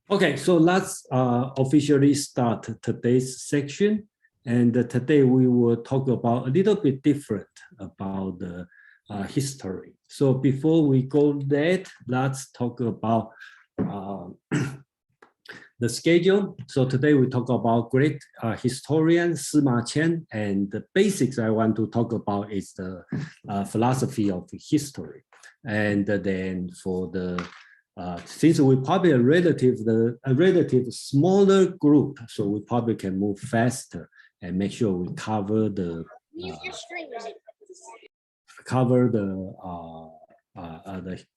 Okay, so let's officially start today's section. And today we will talk about a little bit different about the history. So before we go there, let's talk about the schedule. So today we talk about great historian Sima Qian, and the basics I want to talk about is the philosophy of history. And then for the since we probably a relative smaller group, so we probably can move faster and make sure we cover the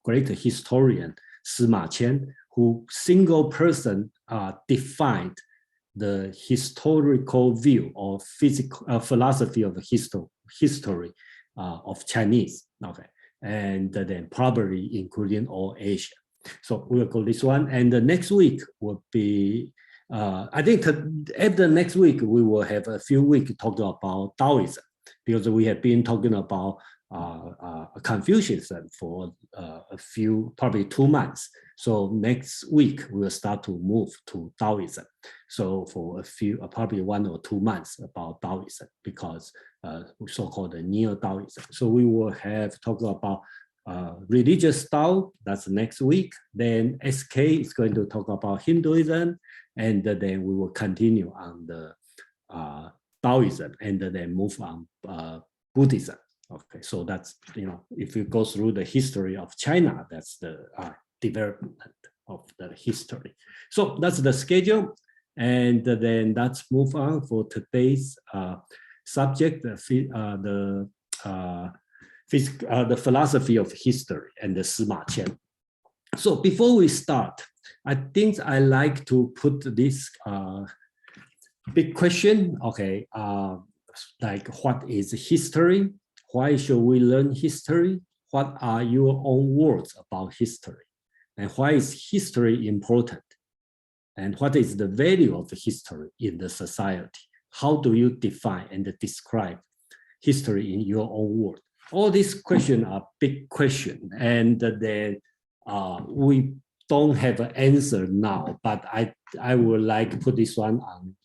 great historian Sima Qian, who single person defined the historical view of philosophy of history of Chinese. Okay, and then probably including all Asia. So we'll go this one, and the next week will be, I think after next week, we will have a few weeks talking about Taoism, because we have been talking about Confucianism for a few, probably 2 months. So next week, we'll start to move to Taoism. So for a few, probably 1 or 2 months about Taoism, because so-called Neo-Taoism. So we will have talked about religious Tao, that's next week. Then SK is going to talk about Hinduism, and then we will continue on the Taoism, and then move on Buddhism. Okay, so that's, if you go through the history of China, that's the development of the history. So that's the schedule, and then let's move on for today's subject, the philosophy of history and the Sima Qian. So before we start, I think I like to put this big question, okay, like what is history? Why should we learn history? What are your own words about history? And why is history important? And what is the value of history in the society? How do you define and describe history in your own words? All these questions are big questions, and then we don't have an answer now, but I would like to put this one on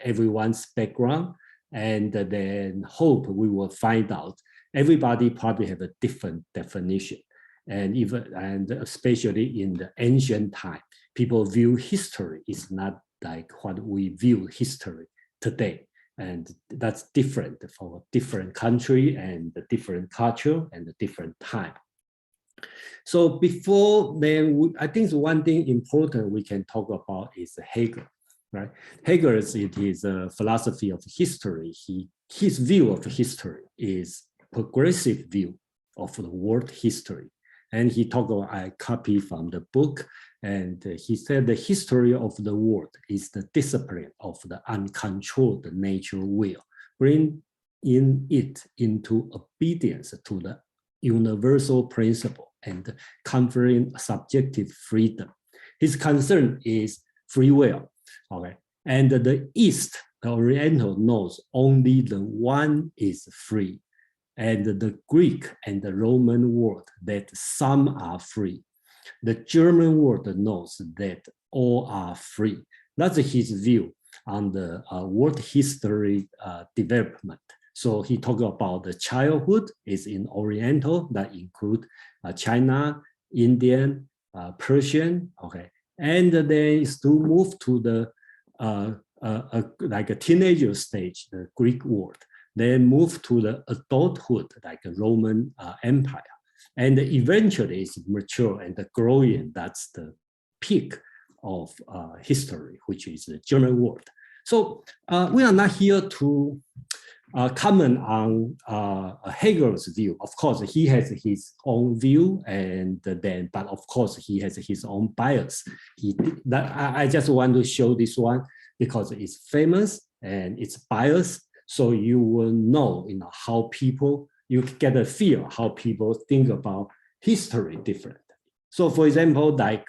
everyone's background, and then hope we will find out. Everybody probably have a different definition, and especially in the ancient time, people view history is not like what we view history today. And that's different for a different country and the different culture and the different time. So before then, I think one thing important we can talk about is Hegel, right? Hegel is his philosophy of history. His view of history is progressive view of the world history. And he talked about, I copy from the book, and he said the history of the world is the discipline of the uncontrolled natural will, bring in it into obedience to the universal principle and conferring subjective freedom. His concern is free will, okay? And the East, the Oriental, knows only the one is free. And the Greek and the Roman world that some are free. The German world knows that all are free. That's his view on the world history development. So he talked about the childhood is in Oriental, that include China, Indian, Persian, okay. And then is to move to the like a teenager stage, the Greek world. Then move to the adulthood, like a Roman Empire. And eventually it's mature and growing. That's the peak of history, which is the German world. So we are not here to comment on Hegel's view. Of course, he has his own view, but of course he has his own bias. I just want to show this one because it's famous and it's biased. So you will know, how people, you get a feel how people think about history differently. So for example, like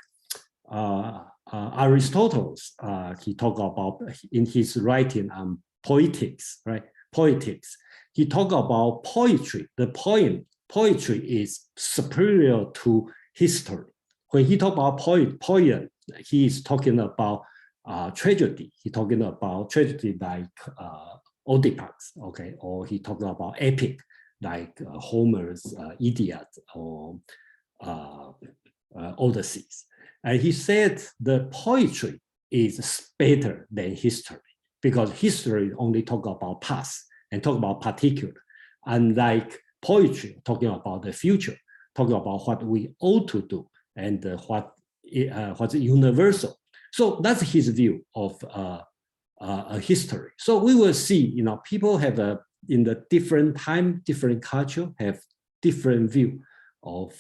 Aristotle, he talked about in his writing on poetics, right? Poetics. He talked about poetry. The poetry is superior to history. When he talked about poem, he is talking about tragedy. He talking about tragedy like Oedipus, okay, or he talking about epic like Homer's Iliad or Odysseys. And he said the poetry is better than history because history only talk about past and talk about particular, unlike poetry talking about the future, talking about what we ought to do and what's universal. So that's his view of a history. So we will see, people have in the different time, different culture have different view of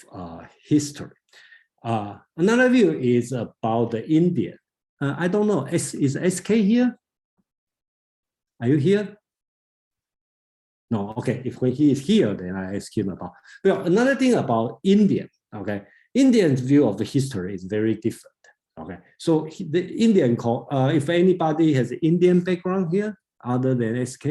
history. Another view is about the Indian. I don't know, is SK here? Are you here? No, okay, if when he is here, then I ask him about. Well, another thing about Indian, okay, Indian's view of the history is very different. Okay, so the Indian if anybody has Indian background here other than SK,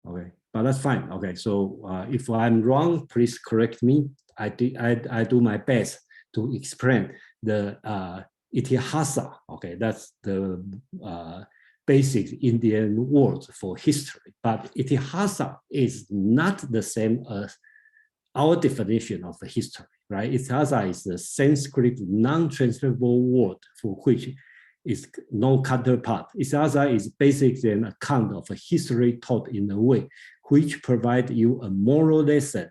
okay, but that's fine. Okay, so if I'm wrong, please correct me. I do my best to explain the itihasa. Okay, that's the basic Indian words for history. But itihasa is not the same as our definition of the history. Right? Itihasa is the Sanskrit non-transferable word for which is no counterpart. Itihasa is basically an account of a history taught in a way which provides you a moral lesson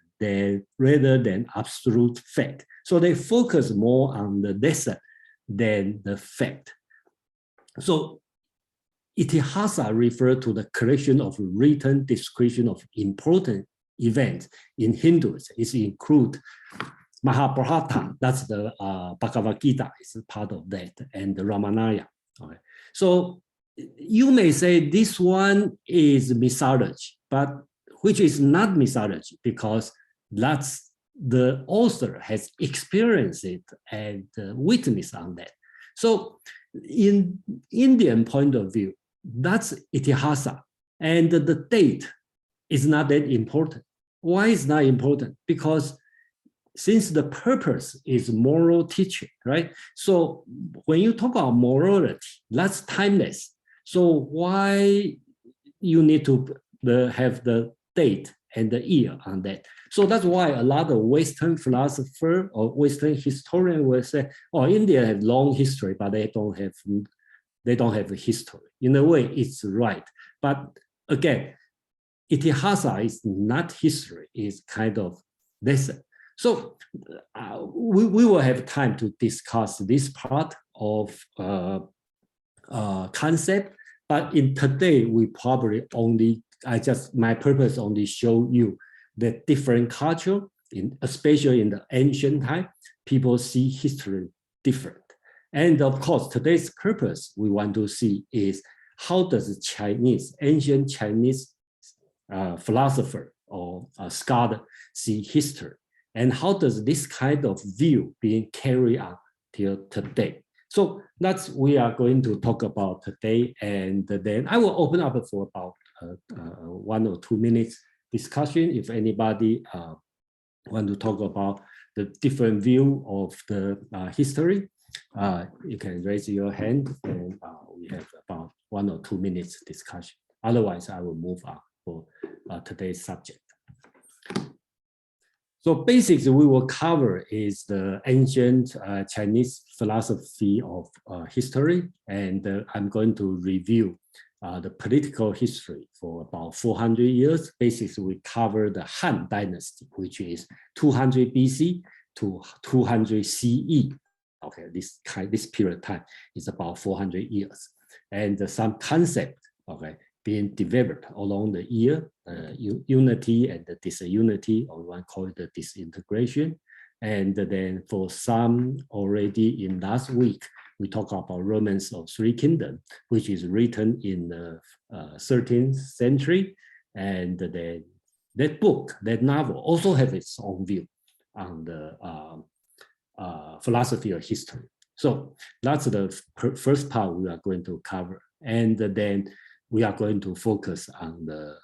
rather than absolute fact. So they focus more on the lesson than the fact. So itihasa refers to the collection of written description of important events in Hinduism. It includes Mahabharata, that's the Bhagavad Gita is part of that, and the Ramayana. Okay. So you may say this one is mythology, but which is not mythology because that's the author has experienced it and witnessed on that. So in Indian point of view, that's itihasa, and the date is not that important. Why is not important? Because since the purpose is moral teaching, right? So when you talk about morality, that's timeless. So why you need to have the date and the year on that? So that's why a lot of Western philosopher or Western historian will say, "Oh, India has long history, but they don't have a history." In a way, it's right, but again, itihasa is not history; it's kind of lesson. So we will have time to discuss this part of concept, but in today we probably only my purpose only show you the different culture, especially in the ancient time, people see history different. And of course, today's purpose we want to see is how does ancient Chinese philosopher or scholar see history? And how does this kind of view being carried out till today? So that's we are going to talk about today, and then I will open up for about 1 or 2 minutes discussion. If anybody want to talk about the different view of the history, you can raise your hand, and we have about 1 or 2 minutes discussion. Otherwise, I will move on for today's subject. So basically, we will cover is the ancient Chinese philosophy of history, and I'm going to review the political history for about 400 years. Basically, we cover the Han Dynasty, which is 200 BC to 200 CE. Okay, this period of time is about 400 years, and some concept, okay, being developed along the year, unity and the disunity, or one call it the disintegration. And then for some already in last week, we talk about Romans of Three Kingdoms, which is written in the 13th century. And then that book, that novel also have its own view on the philosophy of history. So that's the first part we are going to cover. And then we are going to focus on the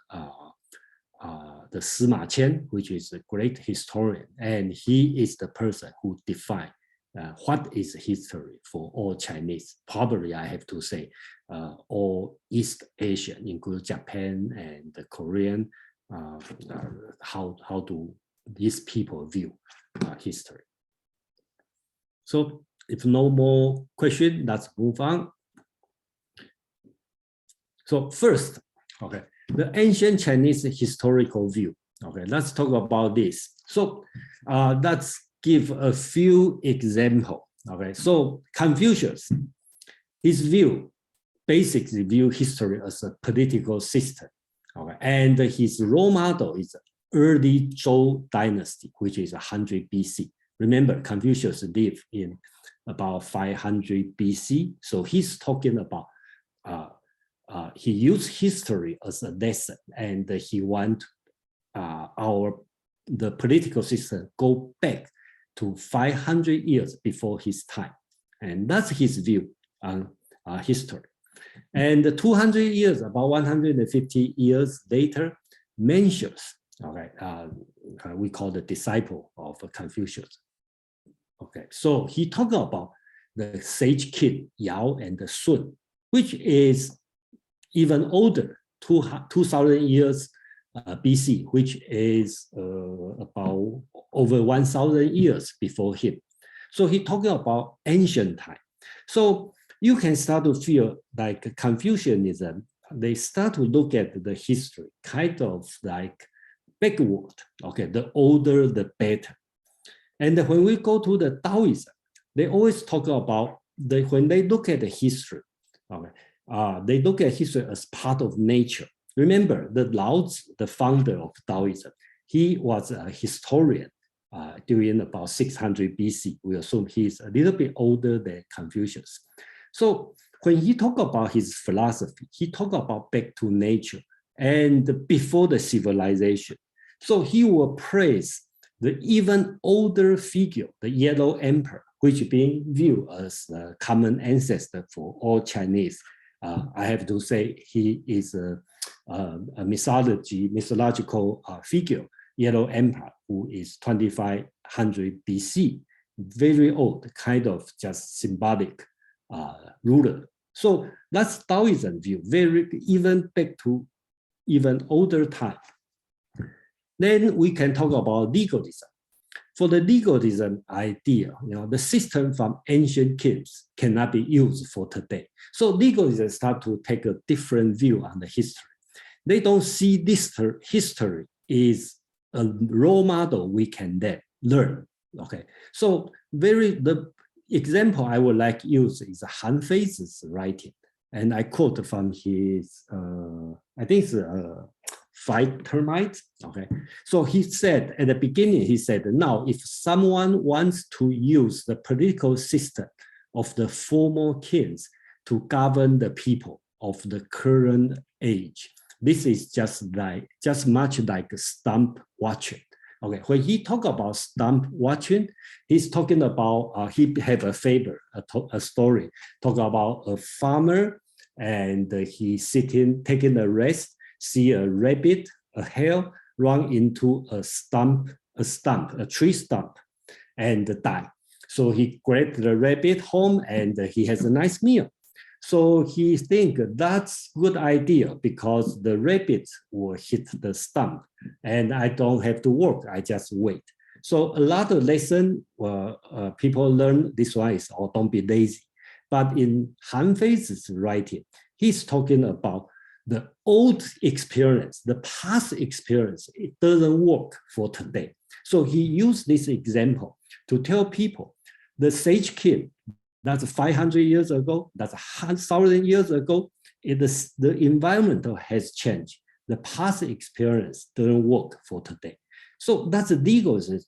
Sima Qian, which is a great historian, and he is the person who defined what is history for all Chinese? Probably I have to say all East Asian, including Japan and the Korean. How do these people view history? So if no more question, let's move on. So first, okay, the ancient Chinese historical view. Okay, let's talk about this. So let's give a few examples. Okay, so Confucius, his view basically view history as a political system. Okay, and his role model is early Zhou dynasty, which is 100 BC. Remember, Confucius lived in about 500 BC. So he's talking about, he used history as a lesson, and he want the political system go back to 500 years before his time. And that's his view on history. And 200 years, about 150 years later, Mencius, okay, we call the disciple of Confucius. Okay, so he talked about the sage king Yao and the Sun, which is even older, 2,000 years BC, which is about over 1,000 years before him. So he talked about ancient time. So you can start to feel like Confucianism, they start to look at the history kind of like backward. Okay, the older, the better. And when we go to the Taoism, they always talk about when they look at the history, okay, they look at history as part of nature. Remember, the Lao Tzu, the founder of Taoism, he was a historian during about 600 BC. We assume he's a little bit older than Confucius. So when he talked about his philosophy, he talked about back to nature and before the civilization. So he will praise the even older figure, the Yellow Emperor, which being viewed as a common ancestor for all Chinese. I have to say he is a mythological figure, Yellow Emperor, who is 2500 BC, very old, kind of just symbolic ruler. So that's Taoism view, very even back to even older time. Then we can talk about legalism. For the legalism idea, the system from ancient kings cannot be used for today. So legalism start to take a different view on the history. They don't see this history is a role model we can then learn. Okay, so the example I would like to use is Han Fei's writing, and I quote from his, I think it's Five Termites. Okay, so he said at the beginning, he said, now if someone wants to use the political system of the former kings to govern the people of the current age, this is just much like stump watching. Okay, when he talk about stump watching, he's talking about, he have a fable, a story, talk about a farmer and he's sitting, taking a rest, see a rabbit, a hare run into a tree stump and die. So he grabbed the rabbit home and he has a nice meal. So he think that's good idea because the rabbit will hit the stump and I don't have to work, I just wait. So a lot of lesson people learn this one is, oh, don't be lazy. But in Han Fei's writing, he's talking about the old experience, the past experience, it doesn't work for today. So he used this example to tell people the sage king, that's 500 years ago, that's 1,000 years ago, the environment has changed. The past experience doesn't work for today. So that's legalism's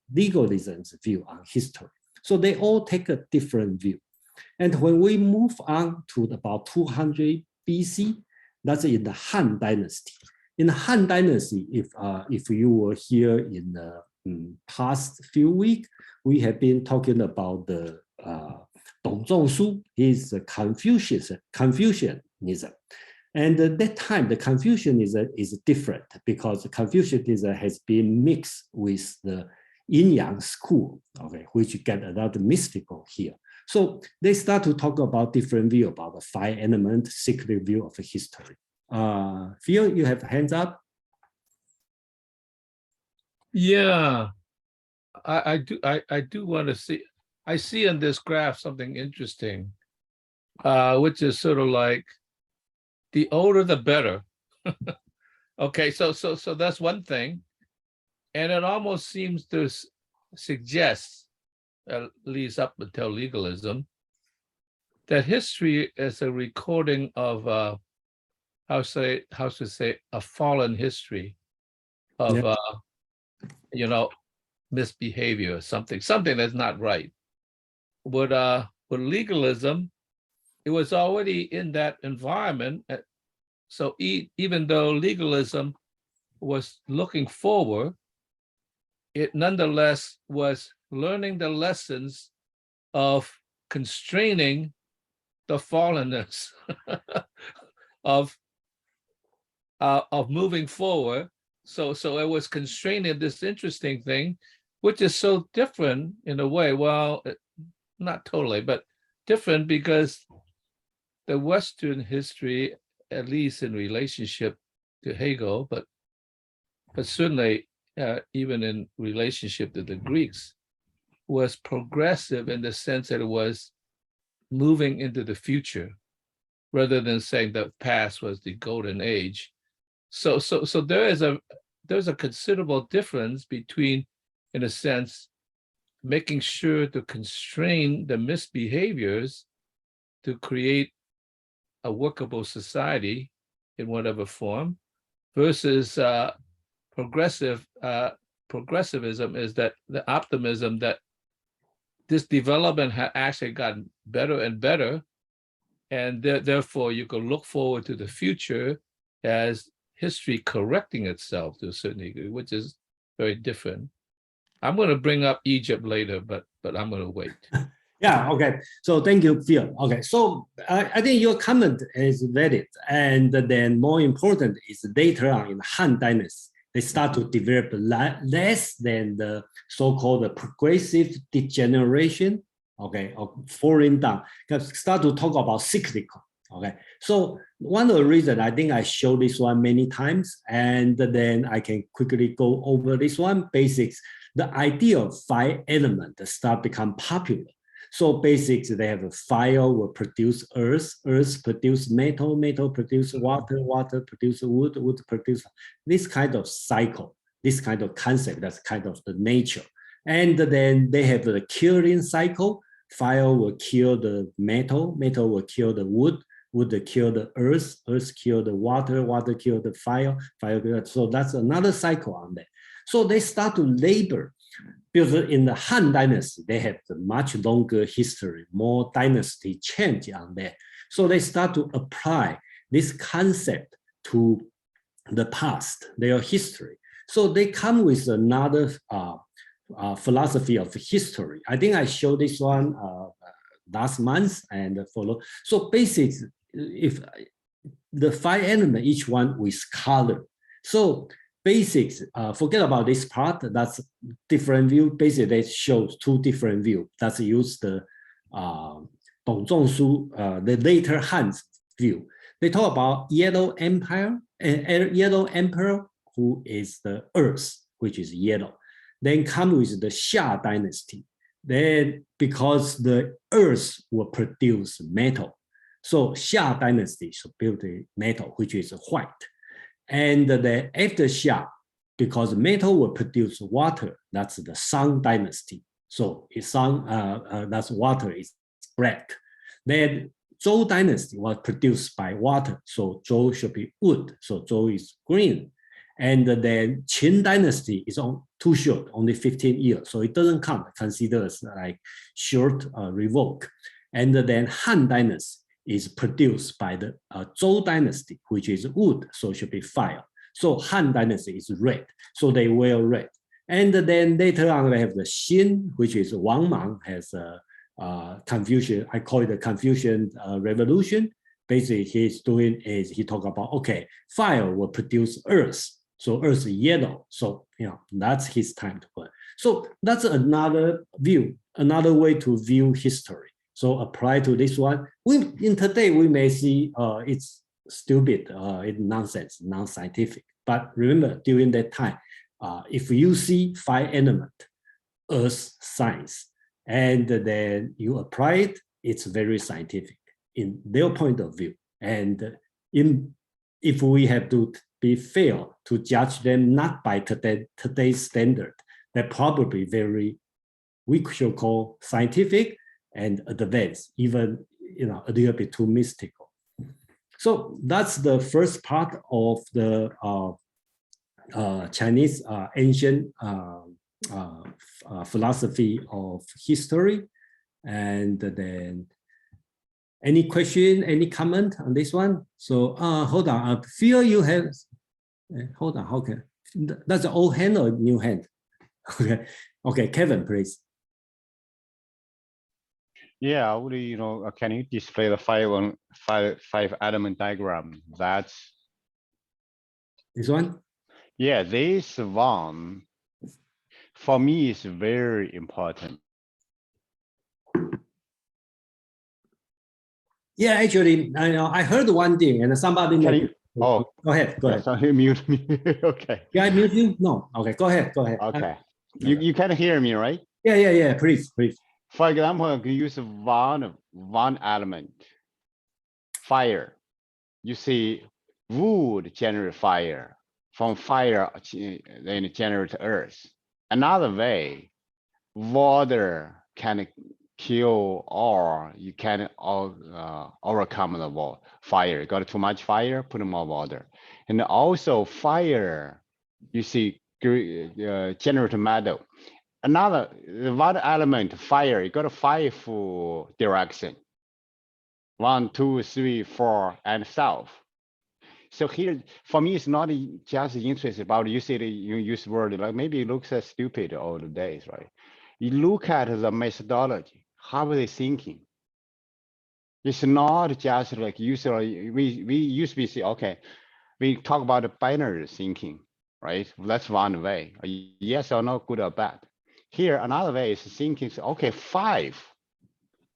view on history. So they all take a different view. And when we move on to about 200 BC, that's in the Han Dynasty. In the Han Dynasty, if you were here in the past few weeks, we have been talking about the Dong Zhongshu, is Confucianism. And at that time, the Confucianism is different because Confucianism has been mixed with the yin-yang school, okay, which get another mystical here. So they start to talk about different view about the 5-element cyclic view of history. Phil, you have hands up? Yeah, I do want to see. I see in this graph something interesting, which is sort of like the older the better. Okay, so that's one thing, and it almost seems to suggest, at least up until legalism, that history is a recording of how to say a fallen history of misbehavior or something that's not right. With legalism, it was already in that environment. So even though legalism was looking forward, it nonetheless was learning the lessons of constraining the fallenness of moving forward. So it was constraining this interesting thing, which is so different in a way. Well, not totally, but different, because the Western history, at least in relationship to Hegel, but certainly even in relationship to the Greeks, was progressive in the sense that it was moving into the future, rather than saying the past was the golden age. So there's a considerable difference between, in a sense, making sure to constrain the misbehaviors to create a workable society in whatever form, versus progressivism is that the optimism that this development had actually gotten better and better, and therefore you can look forward to the future as history correcting itself to a certain degree, which is very different. I'm going to bring up Egypt later, but I'm going to wait. Yeah, okay. So thank you, Phil. Okay, so I think your comment is valid. And then more important is later on in the Han Dynasty, they start to develop less than the so-called progressive degeneration, okay, of falling down, start to talk about cyclical. Okay, so one of the reasons I think I show this one many times, and then I can quickly go over this one. Basics, the idea of 5 elements start become popular. So basically, they have a fire will produce earth, earth produce metal, metal produce water, water produce wood, wood produce this kind of cycle, this kind of concept. That's kind of the nature. And then they have the killing cycle. Fire will kill the metal, metal will kill the wood, would kill the earth, earth kill the water, water kill the fire, fire. So that's another cycle on that. So they start to labor, because in the Han Dynasty, they have the much longer history, more dynasty change on that. So they start to apply this concept to the past, their history. So they come with another philosophy of history. I think I showed this one last month and follow. So basically, if the 5 elements, each one with color. So basics, forget about this part, that's different view. Basically, they shows 2 different views. That's use the Dong Zhongshu, the later Han's view. They talk about yellow empire, yellow emperor, who is the earth, which is yellow. Then come with the Xia dynasty. Then because the earth will produce metal, so Xia dynasty should build the metal, which is white. And then after Xia, because metal will produce water, that's the Song dynasty. So that's water is black. Then Zhou dynasty was produced by water, so Zhou should be wood, so Zhou is green. And then Qin dynasty is too short, only 15 years, so it doesn't count, considered as like short revoke. And then Han dynasty is produced by the Zhou dynasty, which is wood, so it should be fire. So Han dynasty is red, so they wear red. And then later on, they have the Xin, which is Wang Mang, has a Confucian, I call it the Confucian revolution. Basically, he's doing is he talk about, okay, fire will produce earth. So earth is yellow. So, that's his time to put. So that's another view, another way to view history. So apply to this one. In today we may see it's stupid, it's nonsense, non-scientific. But remember, during that time, if you see 5 elements as science, and then you apply it, it's very scientific in their point of view. And if we have to be fair to judge them not by today's standard, they're probably very, we should call scientific and advanced, even a little bit too mystical. So that's the first part of the Chinese ancient philosophy of history. And then any question, any comment on this one? So hold on, I feel you have, hold on, okay. That's an old hand or new hand? Okay, okay, Kevin, please. Yeah, would can you display the five element diagram? That's this one? Yeah, this one for me is very important. Yeah, actually, I heard one thing, and somebody. Oh, go ahead. Go ahead. Sorry, mute me. Okay. Yeah, I mute you. No. Okay, go ahead. Go ahead. Okay. You can hear me, right? Yeah. Please. For example, I can use one element, fire. You see, wood generate fire. From fire, then generate earth. Another way, water can kill, or you can overcome the fire. Got too much fire, put more water. And also fire, you see, generate metal. Another one element, fire, you got a 5 direction. 1, 2, 3, 4, and south. So here, for me, it's not just interested about you use word, like maybe it looks stupid all the days, right? You look at the methodology, how are they thinking? It's not just like usually we used to say, okay, we talk about the binary thinking, right? That's one way, yes or no, good or bad. Here, another way is thinking, okay, 5.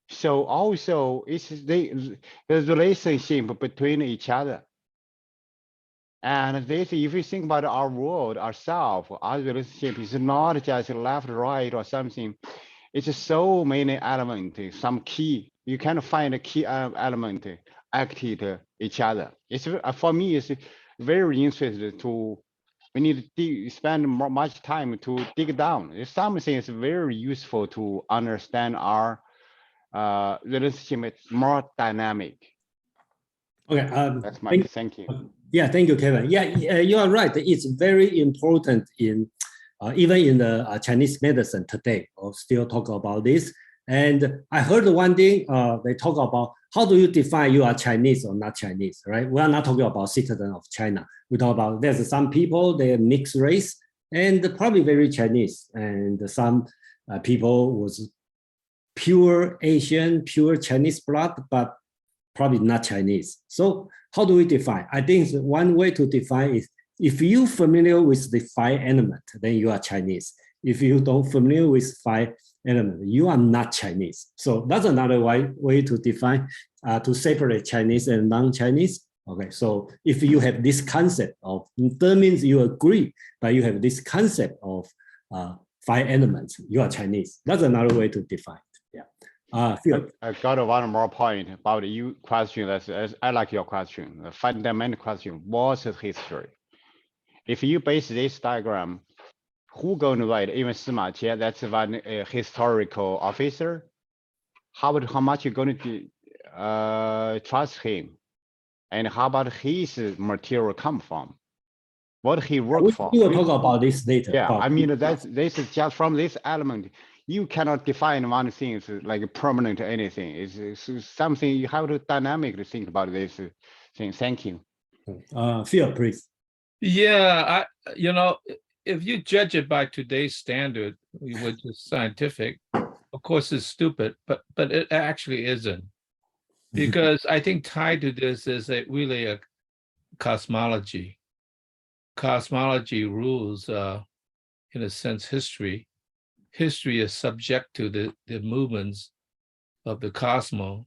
So also it's the relationship between each other. And this, if you think about our world, ourselves, our relationship is not just left, right, or something. It's so many elements, some key. You can find a key element acted each other. It's for me, it's very interesting to. We need to spend much time to dig down. It's something is very useful to understand our relationship. It's more dynamic. Okay. That's my thank you. Yeah, thank you, Kevin. Yeah, you are right. It's very important in even in the Chinese medicine today. We'll still talk about this. And I heard one thing they talk about how do you define you are Chinese or not Chinese, right? We are not talking about citizen of China. We talk about there's some people, they're mixed race and probably very Chinese, and some people was pure Asian, pure Chinese blood, but probably not Chinese. So how do we define? I think one way to define is if you're familiar with the 5 elements, then you are Chinese. If you don't familiar with 5 elements, you are not Chinese. So that's another way to define, to separate Chinese and non-Chinese. Okay, so if you have this concept of, that means you agree, but you have this concept of 5 elements, you are Chinese. That's another way to define. Yeah. I got one more point about your question. I like your question. The fundamental question: what's history? If you base this diagram, who going to write? Even Sima Qian, that's one historical officer. How much you going to trust him, and how about his material come from? What he worked for? We will talk about this later. Yeah, I mean this is just from this element. You cannot define one thing as like permanent or anything. It's something you have to dynamically think about this thing. Thank you. Phil, please. Yeah, if you judge it by today's standard, which is scientific, of course it's stupid, but it actually isn't. Because I think tied to this is really a cosmology. Cosmology rules, in a sense, history. history is subject to the movements of the cosmos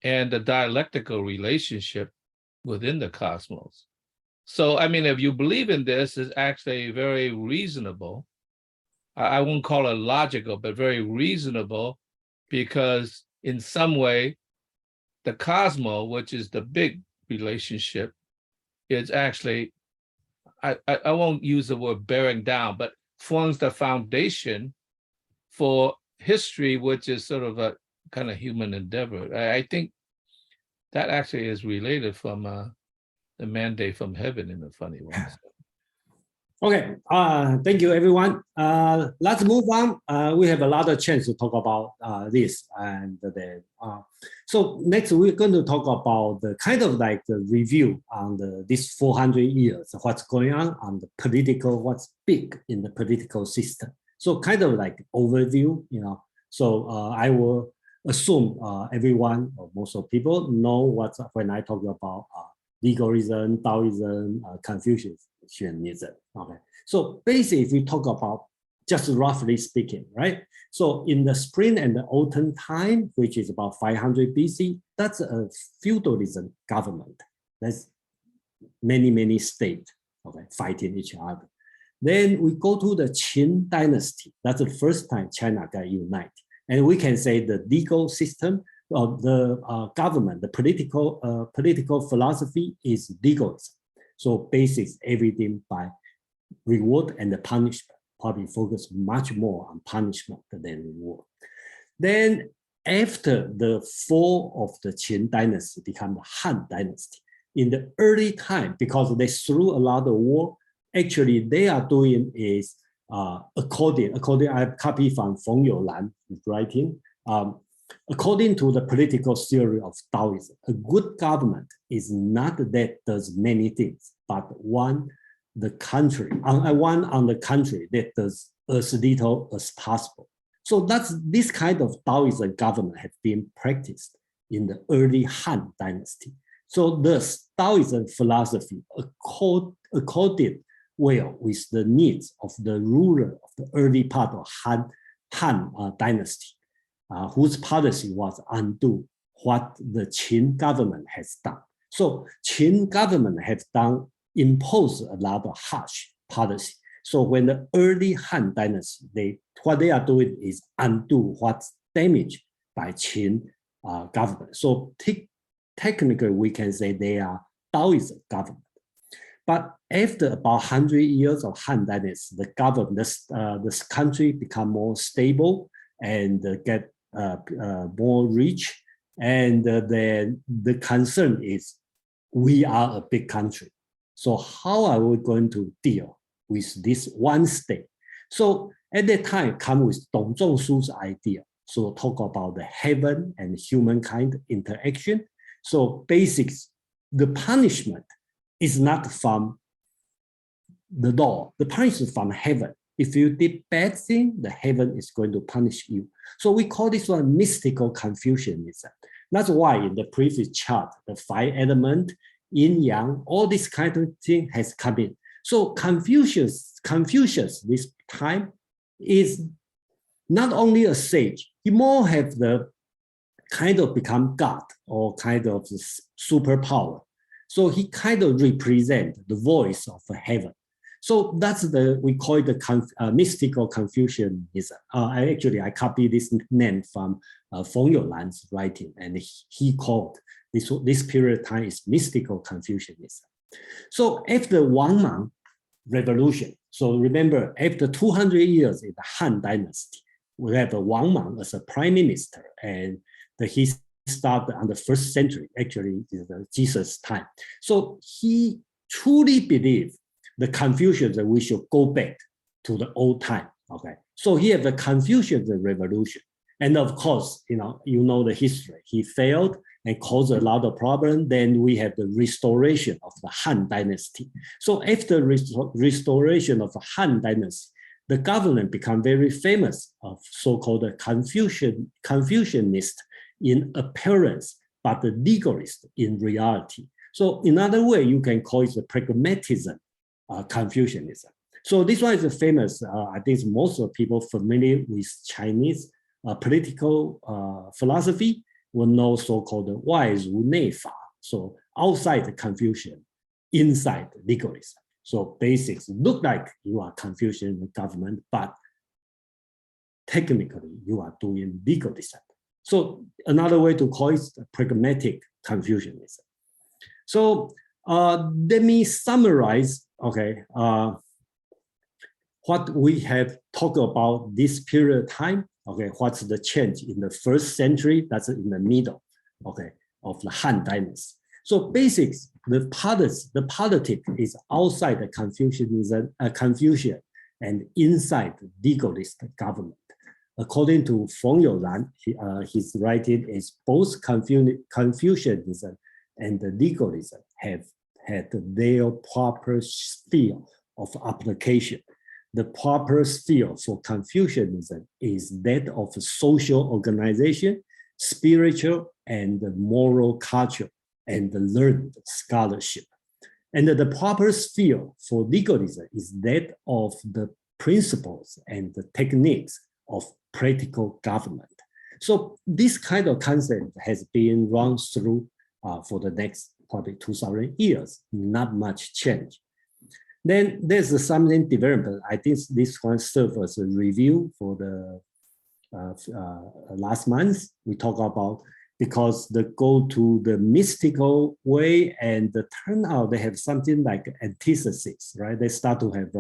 and the dialectical relationship within the cosmos. So, I mean, if you believe in this, it's actually very reasonable. I won't call it logical, but very reasonable, because in some way, the cosmos, which is the big relationship, is actually, I won't use the word bearing down, but forms the foundation for history, which is sort of a kind of human endeavor. I think that actually is related from the mandate from heaven in a funny way. Okay, thank you, everyone. Let's move on. We have a lot of chance to talk about this, and then so next we're going to talk about the kind of like the review on this 400 years, what's going on the political, what's big in the political system. So kind of like overview, you know. So I will assume everyone or most of people know what's when I talk about legalism, Taoism, Confucianism. Okay, so basically, if we talk about just roughly speaking, right? So in the spring and the autumn time, which is about 500 BC, that's a feudalism government. That's many states, okay, fighting each other. Then we go to the Qin dynasty. That's the first time China got united. And we can say the legal system of the government, the political philosophy is legalism. So basics everything by reward and the punishment, probably focus much more on punishment than reward. Then after the fall of the Qin dynasty become the Han dynasty, in the early time, because they threw a lot of war, actually they are doing is according I copy from Feng Youlan writing, according to the political theory of Taoism, a good government is not that does many things, but one on the country that does as little as possible. So that's this kind of Taoism government has been practiced in the early Han dynasty. So thus Taoism philosophy accorded well with the needs of the ruler of the early part of Han dynasty, whose policy was undo what the Qin government has done. So Qin government has imposed a lot of harsh policy. So when the early Han dynasty, what they are doing is undo what's damaged by Qin government. So technically we can say they are Taoism government. But after about 100 years of Han dynasty, the government, this country become more stable and get more rich. And then the concern is we are a big country. So how are we going to deal with this one state? So at that time, come with Dong Zhongshu's idea. So talk about the heaven and humankind interaction. So basics, the punishment is not from the law. The punishment is from heaven. If you did bad thing, the heaven is going to punish you. So we call this one mystical Confucianism. That's why in the previous chart, the 5 elements, yin yang, all this kind of thing has come in. So Confucius this time is not only a sage, he more have the kind of become God or kind of superpower. So he kind of represent the voice of heaven. So that's we call it the mystical Confucianism. I copy this name from Feng Youlan's writing, and he called this period of time is mystical Confucianism. So after Wang Mang revolution, so remember after 200 years in the Han dynasty, we have Wang Mang as a prime minister, and he started on the 1st century, actually is the Jesus time. So he truly believed the Confucians that we should go back to the old time. Okay, so he had the Confucian revolution, and of course, you know the history. He failed and caused a lot of problems. Then we have the restoration of the Han dynasty. So after restoration of the Han dynasty, the government became very famous of so-called Confucianist in appearance, but the legalist in reality. So in other way, you can call it the pragmatism Confucianism. So this one is famous. I think most of people familiar with Chinese political philosophy will know so-called 外儒内法. So outside Confucian, inside legalism. So basics look like you are Confucian government, but technically you are doing legalism. So another way to call it pragmatic Confucianism. So let me summarize, okay, what we have talked about this period of time, okay, what's the change in the first century, that's in the middle, okay, of the Han Dynasty. So basics, the politics is outside the Confucianism, Confucian, and inside the legalist government. According to Feng Youran, his writing is both Confucianism and the legalism have had their proper sphere of application. The proper sphere for Confucianism is that of social organization, spiritual and moral culture, and the learned scholarship. And the proper sphere for legalism is that of the principles and the techniques of practical government. So this kind of concept has been run through for the next probably 2,000 years, not much change. Then there's something development. I think this one serves as a review for the last month. We talk about because they go to the mystical way and the turnout, they have something like antithesis, right? They start to have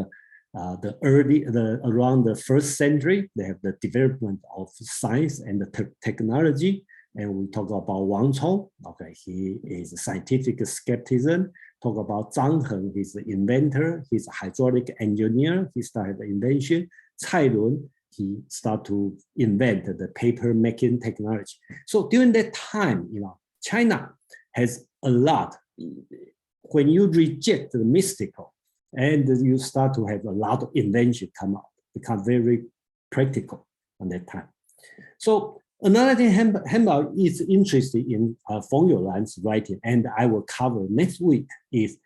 around the first century, they have the development of science and the technology. And we talk about Wang Cong, okay, he is a scientific skepticism. Talk about Zhang Heng, he's the inventor, he's a hydraulic engineer, he started the invention. Cai Lun, he started to invent the paper making technology. So during that time, China has a lot. When you reject the mystical, and you start to have a lot of invention come out, become very practical on that time. So another thing Hanbao is interested in Feng Youran's writing, and I will cover next week, is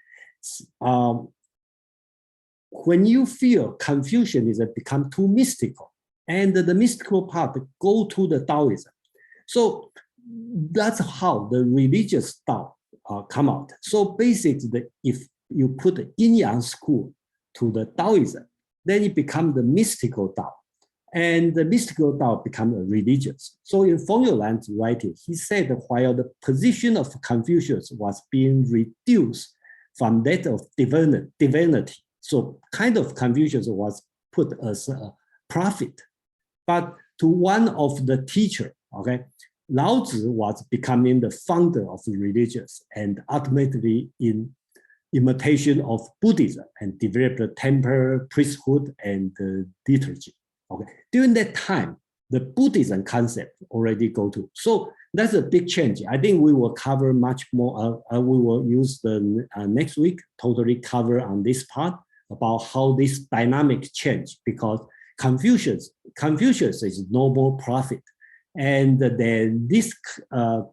when you feel Confucianism become too mystical, and the mystical part go to the Taoism. So that's how the religious Tao come out. So basically, if you put the yin-yang school to the Taoism, then it becomes the mystical Tao. And the mystical Tao become a religious. So in Feng Youran's writing, he said that while the position of Confucius was being reduced from that of divinity, so kind of Confucius was put as a prophet, but to one of the teacher, okay, Lao Tzu was becoming the founder of the religious and ultimately in imitation of Buddhism and developed the temple, priesthood, and the liturgy. Okay, during that time, the Buddhism concept already go to. So that's a big change. I think we will cover much more. We will use the next week totally cover on this part about how this dynamic change, because Confucius is noble prophet, and then this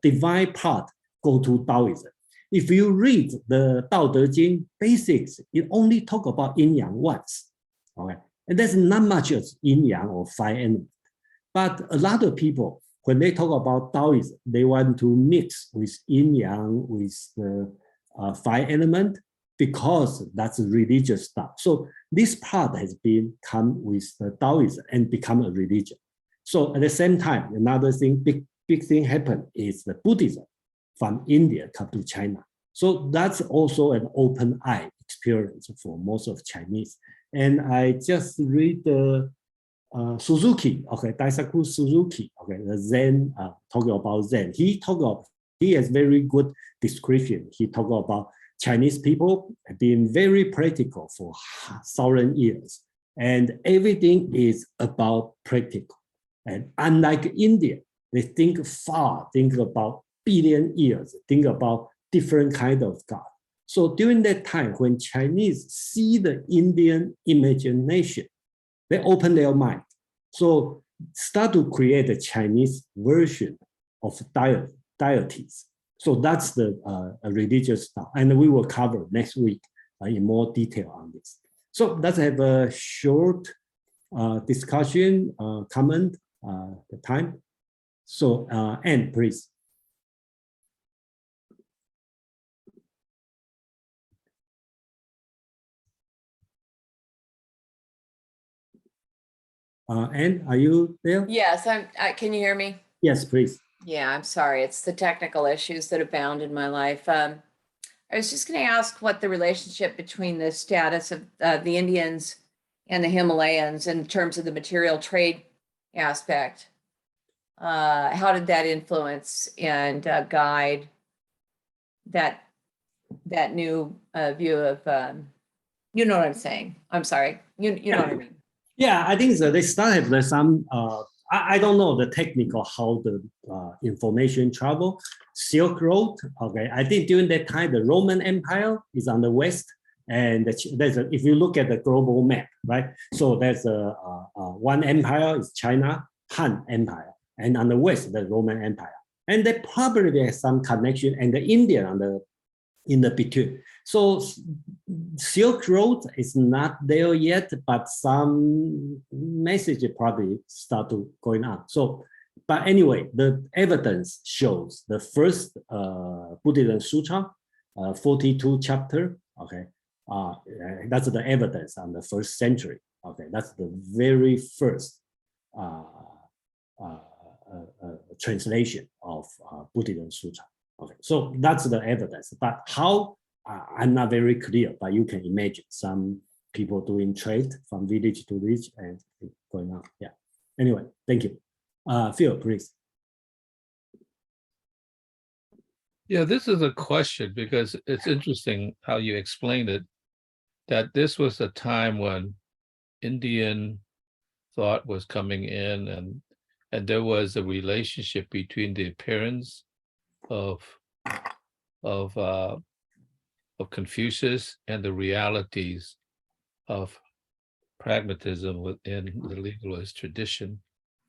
divine part go to Taoism. If you read the Tao Te Ching basics, it only talk about yin yang once, okay? And there's not much as yin yang or five elements. But a lot of people, when they talk about Taoism, they want to mix with yin yang, with the five element, because that's a religious stuff. So this part has been come with the Taoism and become a religion. So at the same time, another thing, big thing happened is the Buddhism from India come to China. So that's also an open eye experience for most of Chinese. And I just read Suzuki, okay, Daisaku Suzuki, okay, the Zen, talking about Zen. He has very good description. He talked about Chinese people being very practical for 1,000 years. And everything is about practical. And unlike India, they think far, think about billion years, think about different kind of God. So during that time, when Chinese see the Indian imagination, they open their mind. So start to create a Chinese version of deities. So that's the religious stuff. And we will cover next week in more detail on this. So let's have a short discussion, comment, the time. So, Anne, please. Anne, are you there? Yes, can you hear me? Yes, please. Yeah, I'm sorry. It's the technical issues that abound in my life. I was just going to ask what the relationship between the status of the Indians and the Himalayans in terms of the material trade aspect. How did that influence and guide that new view of, you know what I'm saying? I'm sorry. You know what I mean? Yeah, I think so. They started with some, I don't know the technical, how the information travel. Silk Road, okay. I think during that time, the Roman Empire is on the west. And if you look at the global map, right? So there's one empire is China, Han Empire. And on the west, the Roman Empire. And they probably have some connection, and the Indian in the between. So Silk Road is not there yet, but some message probably start to going on. So, but anyway, the evidence shows the first Buddhism Sutra, 42 chapter, okay, that's the evidence on the 1st century, okay, that's the very first translation of Buddhism Sutra. Okay, so that's the evidence, but how, I'm not very clear, but you can imagine some people doing trade from village to village and going on, yeah. Anyway, thank you. Phil, please. Yeah, this is a question because it's interesting how you explained it, that this was a time when Indian thought was coming in and there was a relationship between the appearance of Confucius and the realities of pragmatism within the legalist tradition.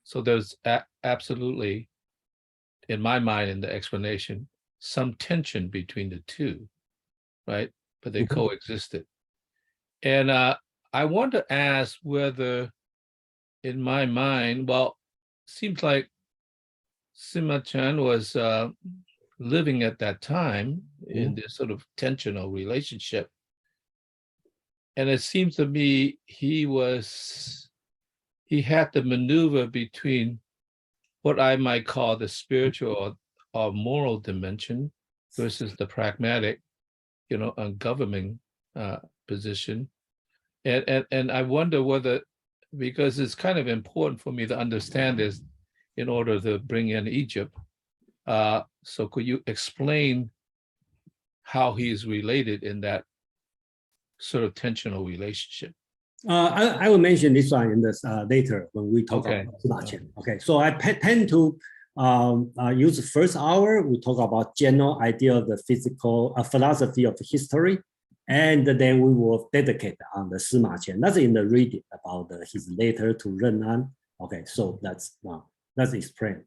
So there's absolutely, in my mind, in the explanation, some tension between the two, right? But they coexisted. And I want to ask whether, in my mind, well, seems like Sima Qian was living at that time in this sort of tensional relationship. And it seems to me he had to maneuver between what I might call the spiritual or moral dimension versus the pragmatic, ungovernment position. And I wonder whether, because it's kind of important for me to understand this in order to bring in Egypt. So could you explain how he's related in that sort of tensional relationship? I will mention this one in this later when we talk about Sima Qian. Okay, so I tend to use the first hour, we talk about general idea of the physical philosophy of history, and then we will dedicate on the Sima Qian. That's in the reading about his letter to Ren'an. Okay, so that's explain,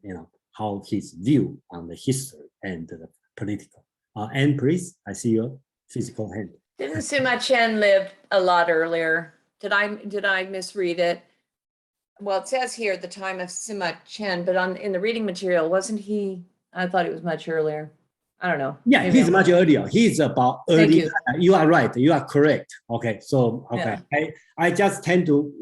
how his view on the history and the political. Anne, please, I see your physical hand. Didn't Sima Qian live a lot earlier? Did I misread it? Well, it says here the time of Sima Qian, but in the reading material, wasn't he? I thought it was much earlier. I don't know. Yeah, he's much earlier. He's about early. Thank you. You are right. You are correct. Okay, so okay, Yeah. I just tend to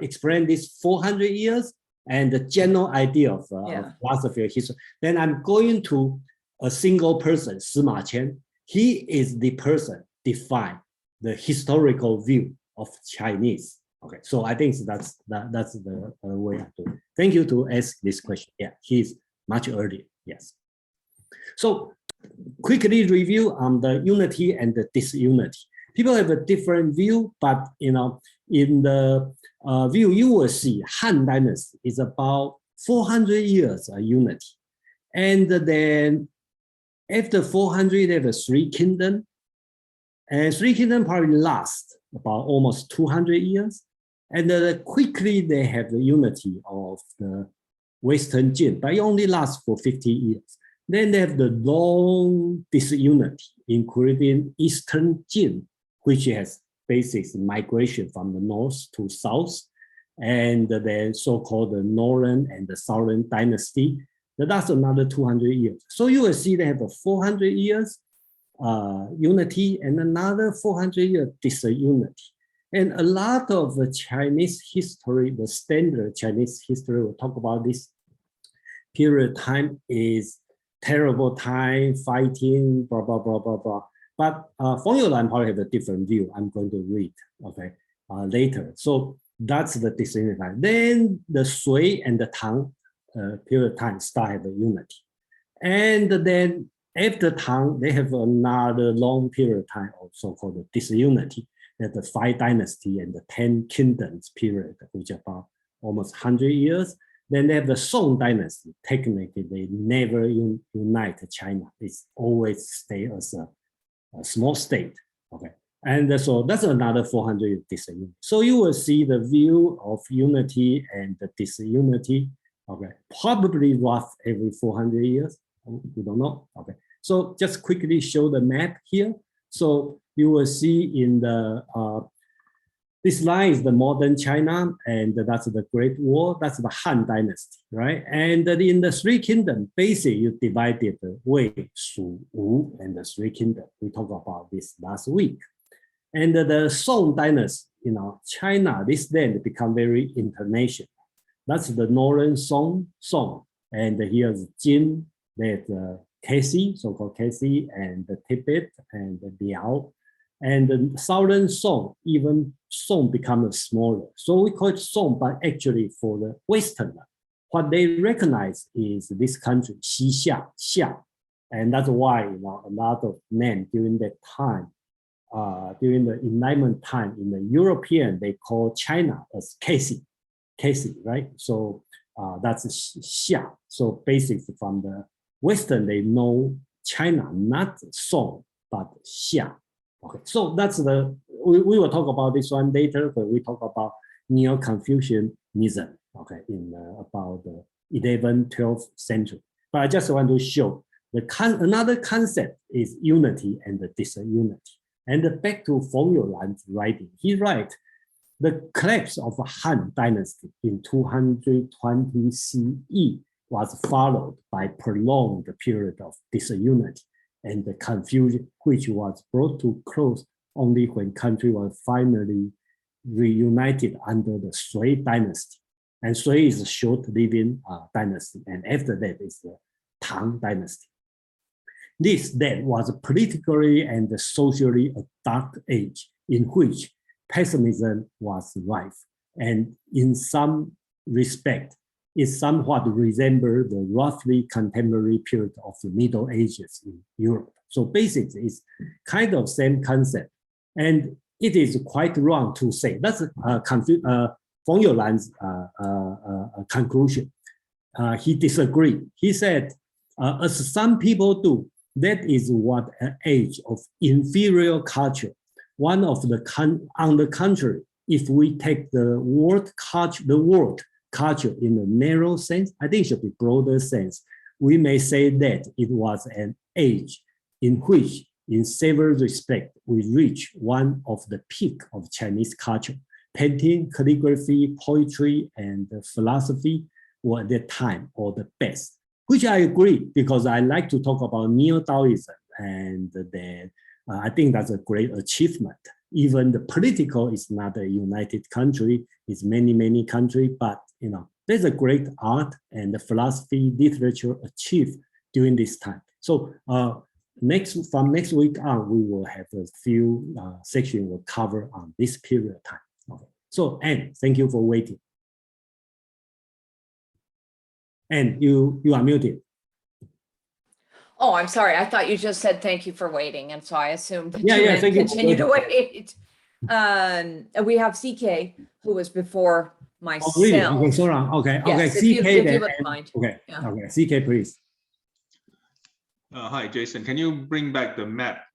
explain this 400 years and the general idea of philosophy of history. Then I'm going to a single person, Sima Qian. He is the person define the historical view of Chinese. Okay, so I think that's the way I do it. Thank you to ask this question. Yeah, he's much earlier. Yes. So quickly review on the unity and the disunity. People have a different view, but in the view you will see Han Dynasty is about 400 years of unity, and then after 400 they have 3 kingdoms, and 3 kingdoms probably last about almost 200 years, and quickly they have the unity of the Western Jin, but it only lasts for 50 years. Then they have the long disunity, including Eastern Jin, which has basic migration from the north to south, and then so-called the Northern and the Southern dynasty. That's another 200 years. So you will see they have a 400 years unity and another 400 years disunity. And a lot of the Chinese history, the standard Chinese history, we'll talk about this period of time is terrible time, fighting, blah, blah, blah, blah, blah. But Feng Youlan probably have a different view. I'm going to read, okay, later. So that's the disunity time. Then the Sui and the Tang period of time start have a unity. And then after Tang, they have another long period of time, also called the disunity. That the 5 dynasty and the 10 kingdoms period, which is about almost 100 years. Then they have the Song dynasty. Technically, they never unite China. It's always stay as a small state. Okay, and so that's another 400 years disunity. So you will see the view of unity and the disunity. Okay, probably rough every 400 years. We don't know. Okay, so just quickly show the map here. So you will see in the, this line is the modern China, and that's the Great Wall, that's the Han Dynasty, right? And in the 3 kingdoms, basically you divided the Wei, Shu, Wu, and the 3 kingdoms. We talked about this last week. And the Song Dynasty, you know, China, this land become very international. That's the Northern Song, and here's Jin, there's Kesi, so-called Kesi, and the Tibet, and the Liao. And the Southern Song, even Song becomes smaller. So we call it Song, but actually for the Westerner, what they recognize is this country, Xia. And that's why, you know, a lot of men during that time, during the Enlightenment time in the European, they call China as Kesi, right? So that's Xia. So basically from the Western, they know China, not Song, but Xia. Okay, so that's we will talk about this one later, but we talk about Neo-Confucianism, okay, in about the 11th, 12th century. But I just want to show another concept is unity and the disunity. And back to Feng Youlan's writing, he writes, the collapse of Han Dynasty in 220 CE was followed by prolonged period of disunity and the confusion, which was brought to close only when country was finally reunited under the Sui dynasty. And Sui is a short-living dynasty, and after that is the Tang dynasty. This then was politically and socially a dark age in which pessimism was rife, and in some respect, it somewhat resembled the roughly contemporary period of the Middle Ages in Europe. So basically, it's kind of same concept. And it is quite wrong to say, that's Feng Youlan's conclusion. He disagreed. He said, as some people do, that is what an age of inferior culture. One of on the contrary, if we take the word culture in a narrow sense, I think it should be broader sense. We may say that it was an age in which, in several respects, we reach one of the peak of Chinese culture. Painting, calligraphy, poetry, and philosophy were at that time or the best, which I agree, because I like to talk about Neo-Taoism, and then I think that's a great achievement. Even the political is not a united country, it's many countries, but you know, there's a great art and the philosophy, literature achieved during this time. So from next week on, we will have a few sections we'll cover on this period of time. Okay. So, Anne, thank you for waiting. Anne, you are muted. Oh, I'm sorry. I thought you just said thank you for waiting. And so I assumed that you thank you. continue to wait. We have CK, who was before myself. Oh, really? Okay, so long. Okay, yes, okay. CK, if you wouldn't mind. Okay, yeah. Okay. CK, please. Hi, Jason. Can you bring back the map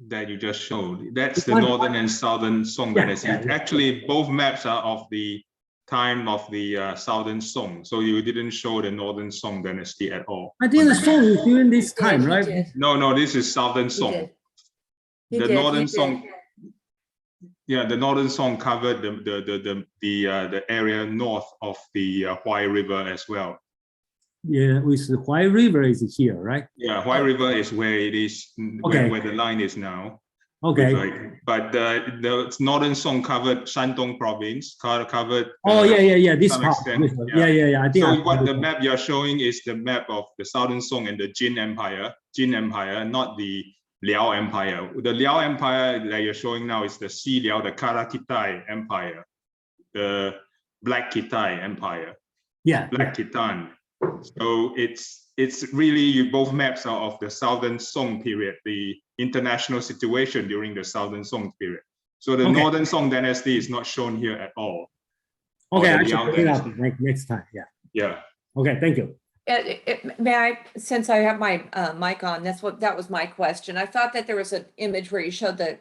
that you just showed? That's the northern and southern Song dynasty. Actually, both maps are of the time of the southern Song. So you didn't show the northern Song dynasty at all. I think the Song is during this time, right? No, this is southern Song. The northern Song. Yeah, the Northern Song covered the area north of the Huai River as well. Yeah, with the Huai River is here, right? Yeah, Huai River is where it is, Okay. where the line is now. Okay. But the Northern Song covered Shandong province, covered. Oh, yeah. This some part. extent, Yeah. I think so what the map you're showing is the map of the Southern Song and the Jin Empire, not the Liao Empire. The Liao Empire that you're showing now is the Si Liao, the Kara Kitai Empire, the Black Kitai Empire. Yeah. Black Khitan. So it's really, both maps are of the Southern Song period, the international situation during the Southern Song period. So the Northern Song dynasty is not shown here at all. Okay, I should bring it up next time. Yeah. Yeah. Okay, thank you. May I, since I have my mic on, that was my question. I thought that there was an image where you showed the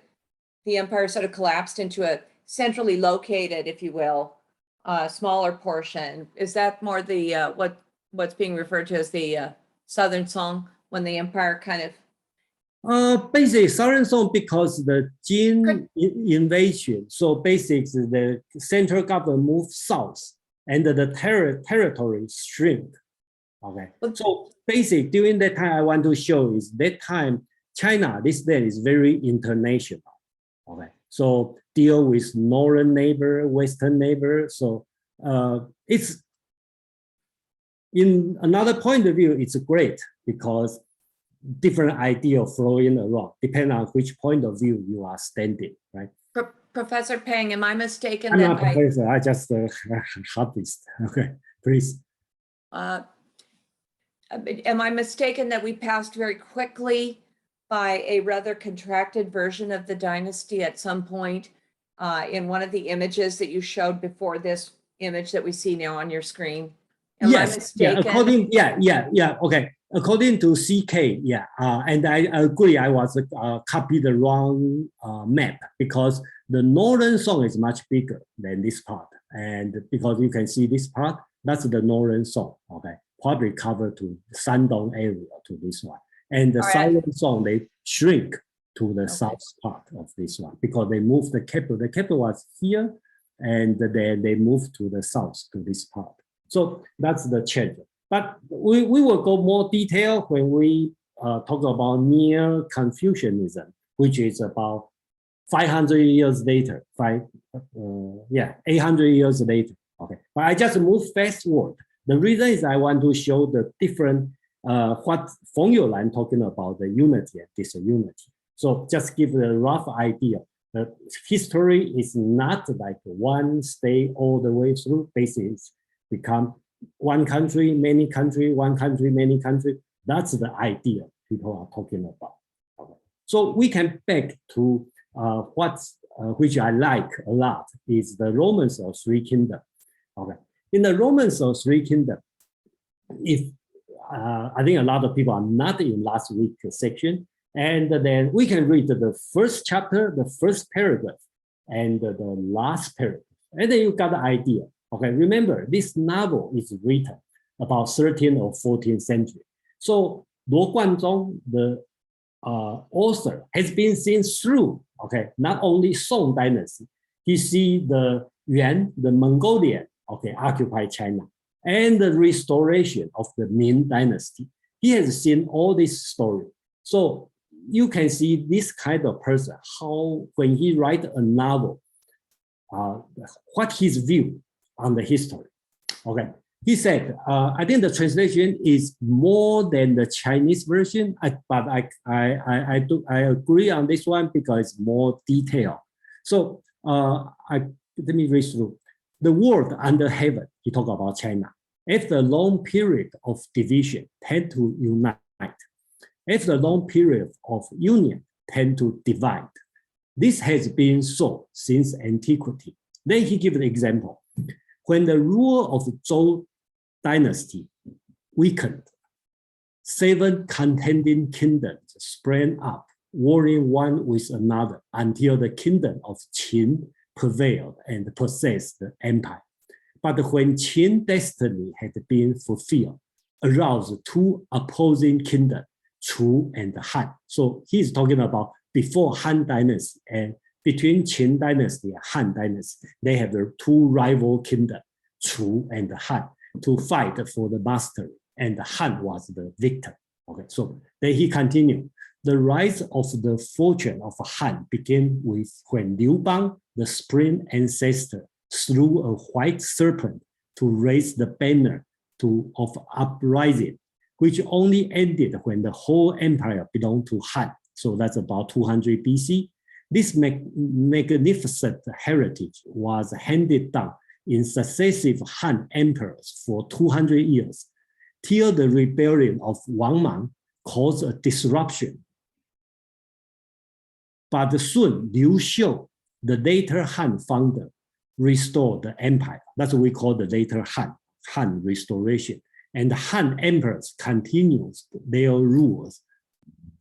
empire sort of collapsed into a centrally located, if you will, smaller portion. Is that more the what's being referred to as the Southern Song, when the empire kind of? Basically, Southern Song, because the Jin invasion, so basically the central government moved south and the territory shrink. Okay, so basically during that time, I want to show is that time China, this day is very international. Okay, so deal with northern neighbor, western neighbor. So it's, in another point of view, it's great because different idea flowing around, depending on which point of view you are standing, right? Professor Peng, am I mistaken? I'm not a professor, I just a hobbyist. Okay, please. Am I mistaken that we passed very quickly by a rather contracted version of the dynasty at some point in one of the images that you showed before this image that we see now on your screen? Am I mistaken? Okay. According to CK, and I agree, I was copied the wrong map, because the Northern Song is much bigger than this part, and because you can see this part, that's the Northern Song. Okay, probably covered to Shandong area to this one, and the Southern Song they shrink to the south part of this one because they moved the capital. The capital was here, and then they moved to the south to this part. So that's the change. But we will go more detail when we talk about Near Confucianism, which is about 500 years later, 800 years later. Okay, but I just move fast forward. The reason is I want to show the different what Feng Youlan talking about, the unity and disunity. So just give a rough idea. The history is not like one stay all the way through. Basically, become one country, many country, one country, many country. That's the idea people are talking about. Okay. So we can back to which I like a lot is the Romans of Three Kingdoms. Okay, in the Romans of Three Kingdoms, if I think a lot of people are not in last week's section, and then we can read the first chapter, the first paragraph, and the last paragraph, and then you got the idea. Okay, remember this novel is written about 13th or 14th century. So Luo Guanzhong, the author, has been seen through, okay, not only Song dynasty, he see the Yuan, the Mongolian, okay, occupy China, and the restoration of the Ming dynasty. He has seen all this story. So you can see this kind of person, how when he write a novel, what his view on the history. Okay, he said, I think the translation is more than the Chinese version, but I agree on this one because it's more detailed. So let me read through. The world under heaven, he talked about China, after a long period of division, tend to unite. After a long period of union, tend to divide. This has been so since antiquity. Then he gives an example. When the rule of Zhou dynasty weakened, 7 contending kingdoms sprang up, warring one with another until the kingdom of Qin prevailed and possessed the empire. But when Qin destiny had been fulfilled, aroused 2 opposing kingdoms, Chu and Han. So he's talking about before Han dynasty and between Qin dynasty and Han dynasty, they have the two rival kingdoms, Chu and Han, to fight for the mastery, and Han was the victor. Okay, so then he continued. The rise of the fortune of Han began with when Liu Bang, the spring ancestor, slew a white serpent to raise the banner of uprising, which only ended when the whole empire belonged to Han. So that's about 200 BC. This magnificent heritage was handed down in successive Han emperors for 200 years, till the rebellion of Wang Mang caused a disruption. But soon, Liu Xiu, the later Han founder, restored the empire. That's what we call the later Han restoration. And the Han emperors continued their rules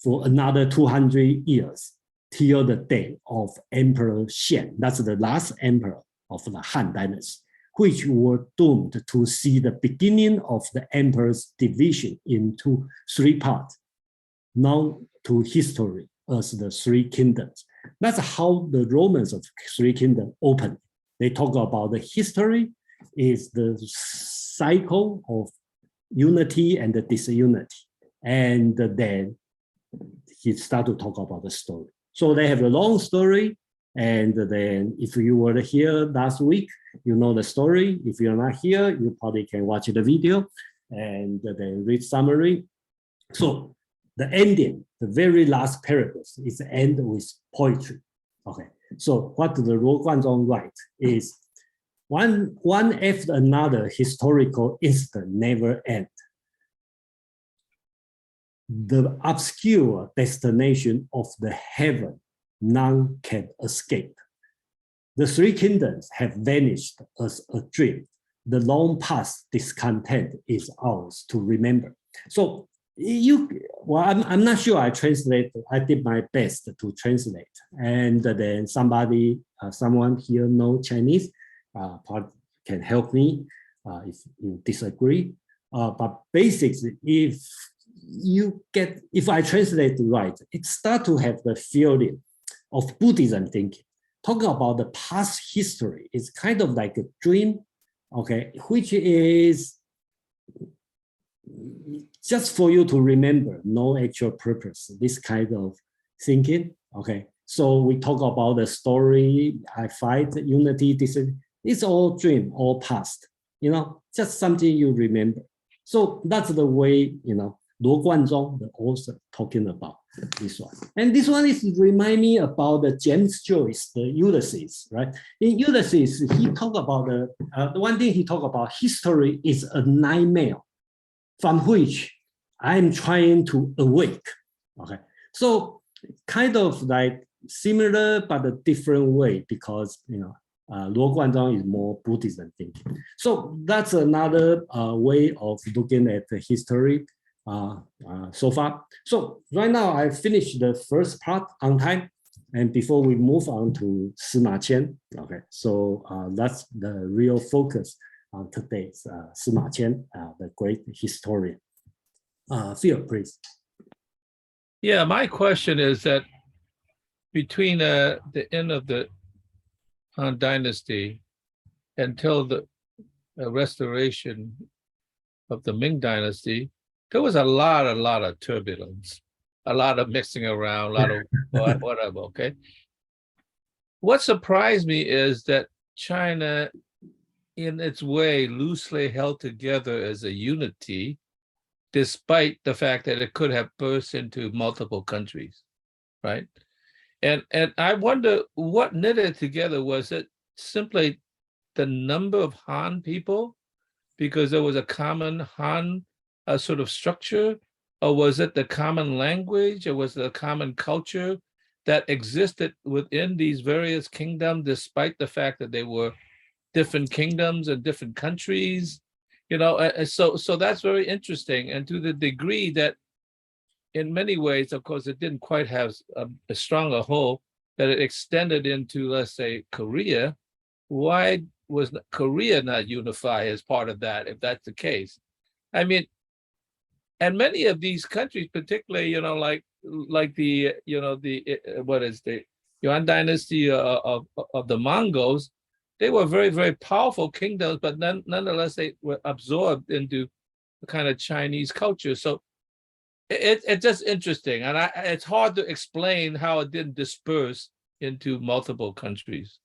for another 200 years till the day of Emperor Xian. That's the last emperor of the Han dynasty, which were doomed to see the beginning of the emperor's division into three parts, known to history as the Three Kingdoms. That's how the Romans of Three Kingdoms opened. They talk about the history is the cycle of unity and the disunity. And then he started to talk about the story. So they have a long story. And then if you were here last week, you know the story. If you're not here, you probably can watch the video and then read summary. So the ending, the very last paragraph is the end with poetry. Okay, so what the Luo Guanzhong write is one after another historical incident never end. The obscure destination of the heaven none can escape. The Three Kingdoms have vanished as a dream. The long past discontent is ours to remember. So I'm not sure I translate. I did my best to translate. And then someone here know Chinese, can help me if you disagree. But basically, if I translate right, it starts to have the feeling of Buddhism thinking. Talking about the past history is kind of like a dream, okay, which is just for you to remember, no actual purpose, this kind of thinking, okay? So we talk about the story, I fight, unity, it's all dream, all past, just something you remember. So that's the way, Luo Guanzhong, the author, talking about this one. And this one is remind me about the James Joyce, the Ulysses, right? In Ulysses, he talked about the one thing he talked about, history is a nightmare from which I'm trying to awake, okay? So kind of like similar, but a different way because, Luo Guanzhong is more Buddhism thinking. So that's another way of looking at the history so far. So right now I finished the first part on time. And before we move on to Sima Qian, okay, so that's the real focus on today's Sima Qian, the great historian. Phil, please. Yeah, my question is that between the end of the Han Dynasty until the restoration of the Ming Dynasty, there was a lot of turbulence, a lot of mixing around, a lot of whatever, okay? What surprised me is that China, in its way, loosely held together as a unity, despite the fact that it could have burst into multiple countries, right? And I wonder what knit it together. Was it simply the number of Han people, because there was a common Han sort of structure, or was it the common language, or was it a common culture that existed within these various kingdoms, despite the fact that they were different kingdoms and different countries? So that's very interesting. And to the degree that in many ways, of course, it didn't quite have a stronger hold, that it extended into, let's say, Korea. Why was Korea not unified as part of that, if that's the case? I mean, and many of these countries, particularly, like the, what is the, Yuan dynasty of the Mongols, they were very, very powerful kingdoms, but nonetheless, they were absorbed into the kind of Chinese culture. So it's just interesting. And it's hard to explain how it didn't disperse into multiple countries.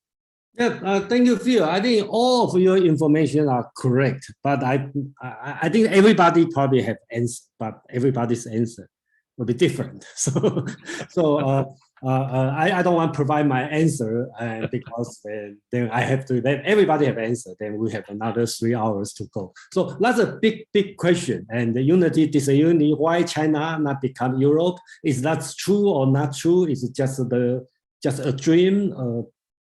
Yeah, thank you, Phil. I think all of your information are correct, but I think everybody probably have answer, but everybody's answer will be different. I don't want to provide my answer because then I have to let everybody have answer. Then we have another 3 hours to go. So that's a big question. And the unity, disunity, why China not become Europe? Is that true or not true? Is it just a dream?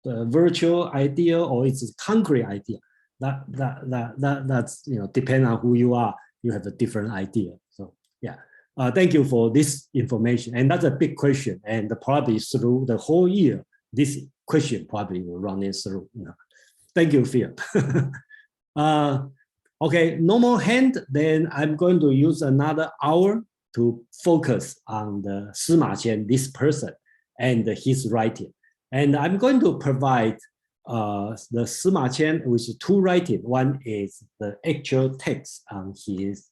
The virtual idea, or it's a concrete idea? That's depend on who you are. You have a different idea. So yeah, thank you for this information. And that's a big question. And probably through the whole year, this question probably will run it through. Thank you, Phil. Okay, no more hand. Then I'm going to use another hour to focus on the Sima Qian, this person, and his writing. And I'm going to provide the Sima Qian with 2 writings. One is the actual text on his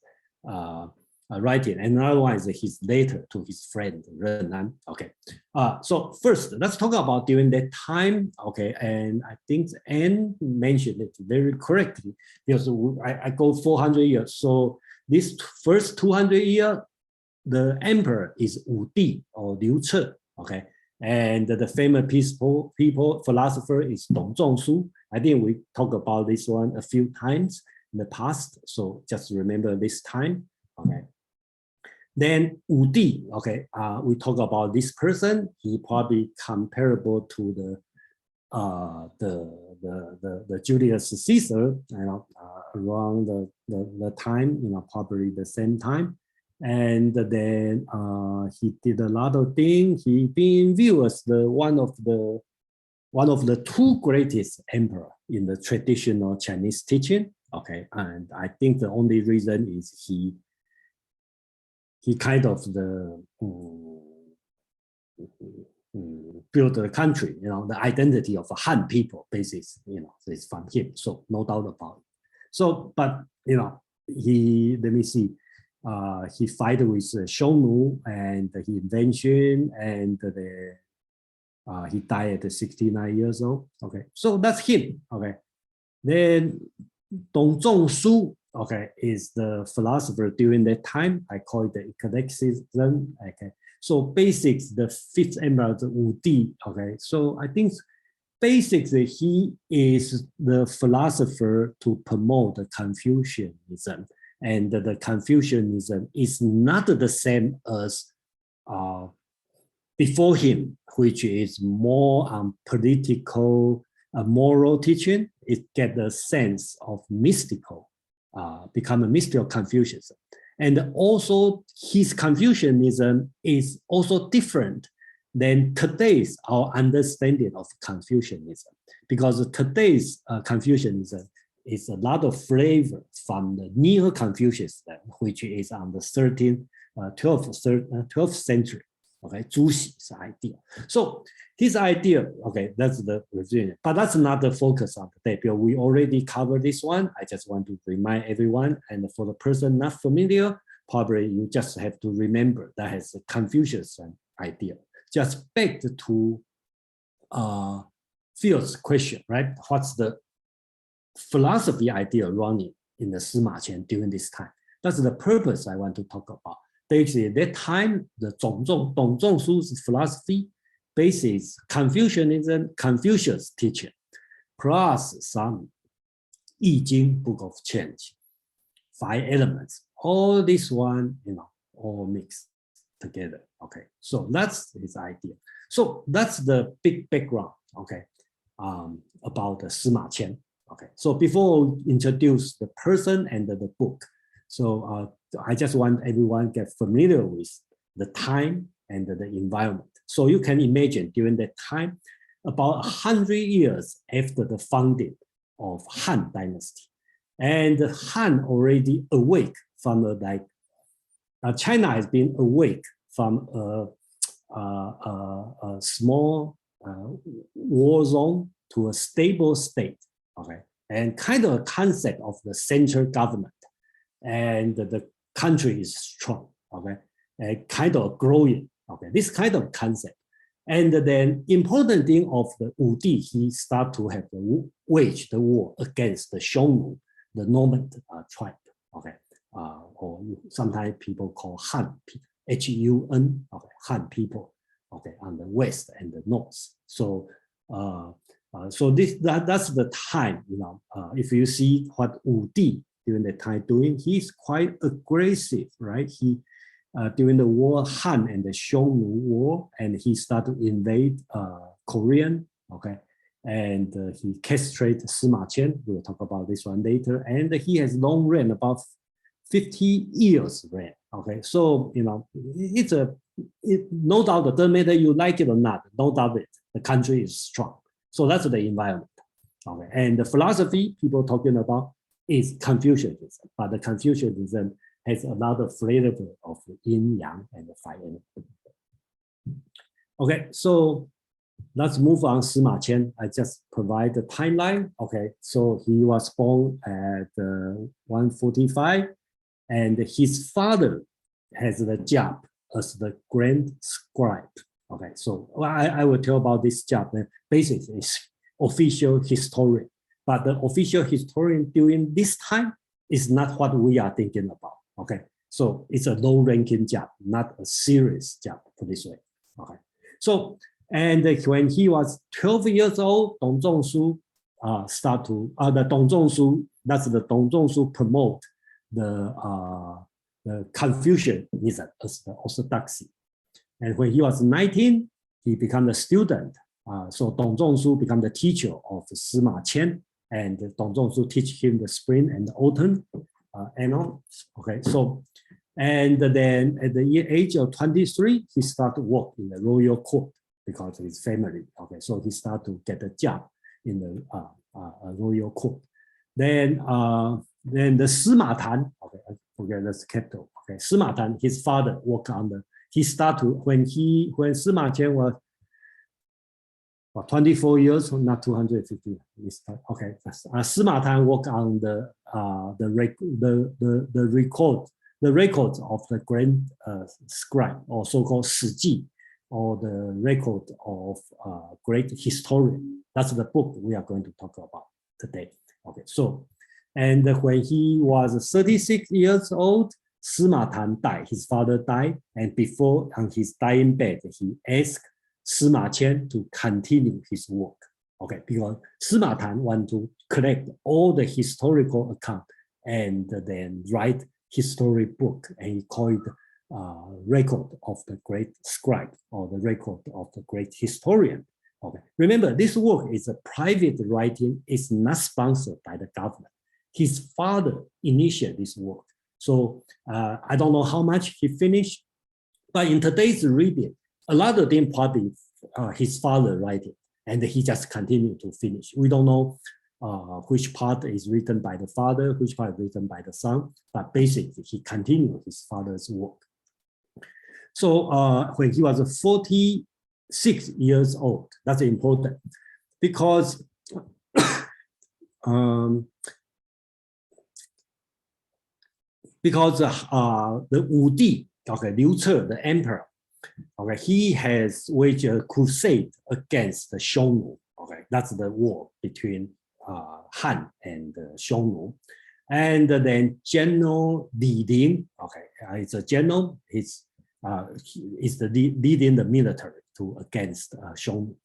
writing, and another one is his letter to his friend Renan. Okay, so first let's talk about during that time. Okay, and I think Anne mentioned it very correctly because I go 400 years. So this first 200 years, the emperor is Wu Di or Liu Ce. Okay. And the famous philosopher is Dong Zhongshu. I think we talked about this one a few times in the past, so just remember this time. Okay. Then Wu Di. Okay, we talk about this person. He probably comparable to the Julius Caesar. Around the time, probably the same time. And then he did a lot of things. He being viewed as one of the 2 greatest emperor in the traditional Chinese teaching. Okay, and I think the only reason is he kind of built the country. The identity of a Han people basis. It's from him. So no doubt about it. So, but let me see. He fight with Xiongnu and his invention, and he died at 69 years old. Okay, so that's him. Okay, then Dong Zhongshu, okay, is the philosopher during that time. I call it the eclecticism. Okay, so basics, the 5th emperor, Wu Di. Okay, so I think basically he is the philosopher to promote the Confucianism. And the Confucianism is not the same as before him, which is more on political, moral teaching. It gets a sense of mystical, become a mystical Confucianism. And also his Confucianism is also different than today's our understanding of Confucianism, because today's Confucianism is a lot of flavor from the Neo-Confucianism, which is on the 12th century. Okay, Zhu Xi's idea. So his idea, okay, that's the resume, but that's not the focus of the day because we already covered this one. I just want to remind everyone, and for the person not familiar, probably you just have to remember that has a Confucianism idea. Just back to Phil's question, right? What's the philosophy idea running in the Sima Qian during this time? That's the purpose I want to talk about. Basically, that time, the Dong Zhongshu's philosophy basis Confucianism, Confucius teaching, plus some I Ching, Book of Change, 5 elements. All this one, all mixed together. Okay, so that's his idea. So that's the big background. Okay, about the Sima Qian. Okay, so before we introduce the person and the book, so I just want everyone to get familiar with the time and the environment. So you can imagine during that time, about 100 years after the founding of Han Dynasty, and Han already awake from China has been awake from a small war zone to a stable state, okay, and kind of a concept of the central government, and the country is strong, okay, and kind of growing, okay, this kind of concept. And then important thing of the Wu Di, he start to have the wage the war against the Xiongnu, the Norman tribe, okay, or sometimes people call Han, Hun, okay, Han people, okay, on the west and the north. So so that's the time, you know, if you see what Wu Di during the time doing, he's quite aggressive, right? He during the war, Han and the Xiongnu war, and he started to invade Korean, okay, and he castrated Sima Qian. We'll talk about this one later. And he has long reign, about 50 years reign, okay. So, you know, no doubt, it doesn't matter you like it or not, no doubt it, the country is strong. So that's the environment, okay. And the philosophy people talking about is Confucianism, but the Confucianism has another flavor of yin yang and the fire. Okay, so let's move on. Sima Qian, I just provide the timeline. Okay, so he was born at 145, and his father has the job as the grand scribe. Okay, so I will tell about this job. Basically, is official historian, but the official historian during this time is not what we are thinking about. Okay, so it's a low-ranking job, not a serious job, put this way. Okay, so and when he was 12 years old, Dong Zhongshu start to the Dong Zhongshu, that's the Dong Zhongshu promote the Confucianism as the orthodoxy. And when he was 19, he became a student. So Dong Zhongshu became the teacher of Sima Qian, and Dong Zhongshu teach him the spring and the autumn. And on. Okay, so, and then at the age of 23, he started work in the royal court because of his family. Okay, so he started to get a job in the royal court. Then the Sima Tan, okay, I forget that's capital. Okay, Sima Tan, his father worked on the. He started when Sima Qian was 24 years, not 250. Okay, Sima Tan worked on the records of the grand scribe, or so-called Shiji, or the record of great historian. That's the book we are going to talk about today. Okay, so, and when he was 36 years old, Sima Tan died. His father died, and before on his dying bed, he asked Sima Qian to continue his work. Okay, because Sima Tan want to collect all the historical account and then write history book, and he called it record of the great scribe, or the record of the great historian. Okay, remember this work is a private writing, it's not sponsored by the government. His father initiated this work. So I don't know how much he finished, but in today's reading, a lot of them probably his father write it, and he just continued to finish. We don't know which part is written by the father, which part is written by the son, but basically he continued his father's work. So when he was 46 years old, that's important, because the Wu Di, okay, Liu Ce, the emperor, okay, he has waged a crusade against the Xiongnu. Okay, that's the war between Han and Xiongnu. And then General Li Ling, okay, it's a general, is leading the military against Xiongnu.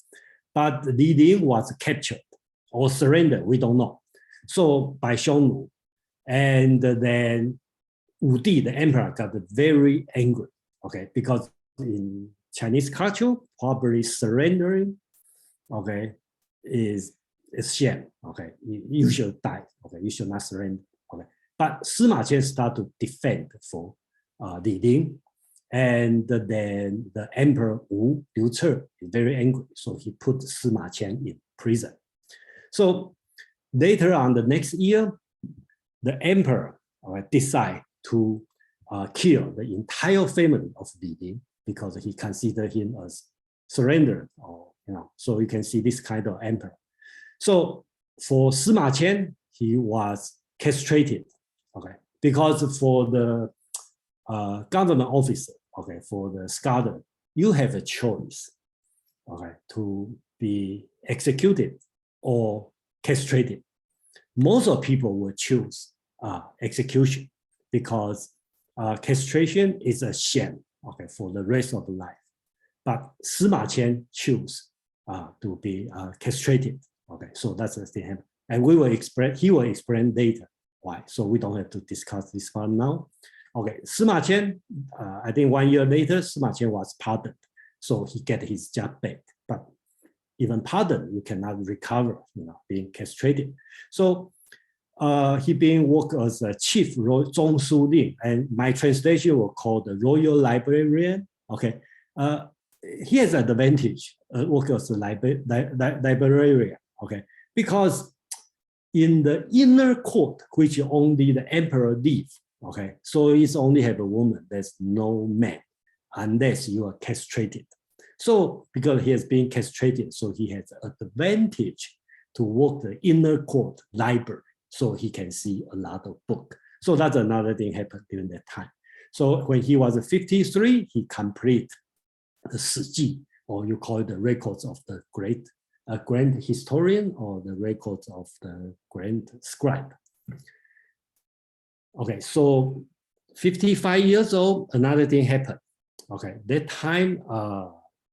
But Li Ling was captured or surrendered, we don't know. So by Xiongnu, and then Wu Di, the emperor, got very angry, okay, because in Chinese culture, probably surrendering, okay, is shame, okay, you should die, okay, you should not surrender, okay. But Sima Qian started to defend for Li Ling, and then the emperor Wu, Liu Ce, is very angry, so he put Sima Qian in prison. So later on the next year, the emperor decided to kill the entire family of Li Ling, because he considered him as surrendered or So you can see this kind of emperor. So for Sima Qian, he was castrated, okay, because for the government officer, okay, for the scholar, you have a choice, okay, to be executed or castrated. Most of people will choose execution because castration is a shame, okay, for the rest of life. But Sima Qian choose to be castrated, okay, so that's the thing. And he will explain later why, so we don't have to discuss this one now. Okay, Sima Qian, I think 1 year later, Sima Qian was pardoned, so he get his job back. But even pardoned, you cannot recover, being castrated. So he being worked as a chief Zhongsu Ling, and my translation will call the royal librarian. Okay, he has an advantage, work as a librarian. Okay, because in the inner court, which only the emperor live, okay, so it's only have a woman, there's no man, unless you are castrated. So because he has been castrated, so he has an advantage to work the inner court library, so he can see a lot of book. So that's another thing happened during that time. So when he was 53, he complete the Shiji, or you call it the records of the grand historian, or the records of the grand scribe. Okay, so 55 years old, another thing happened. Okay, that time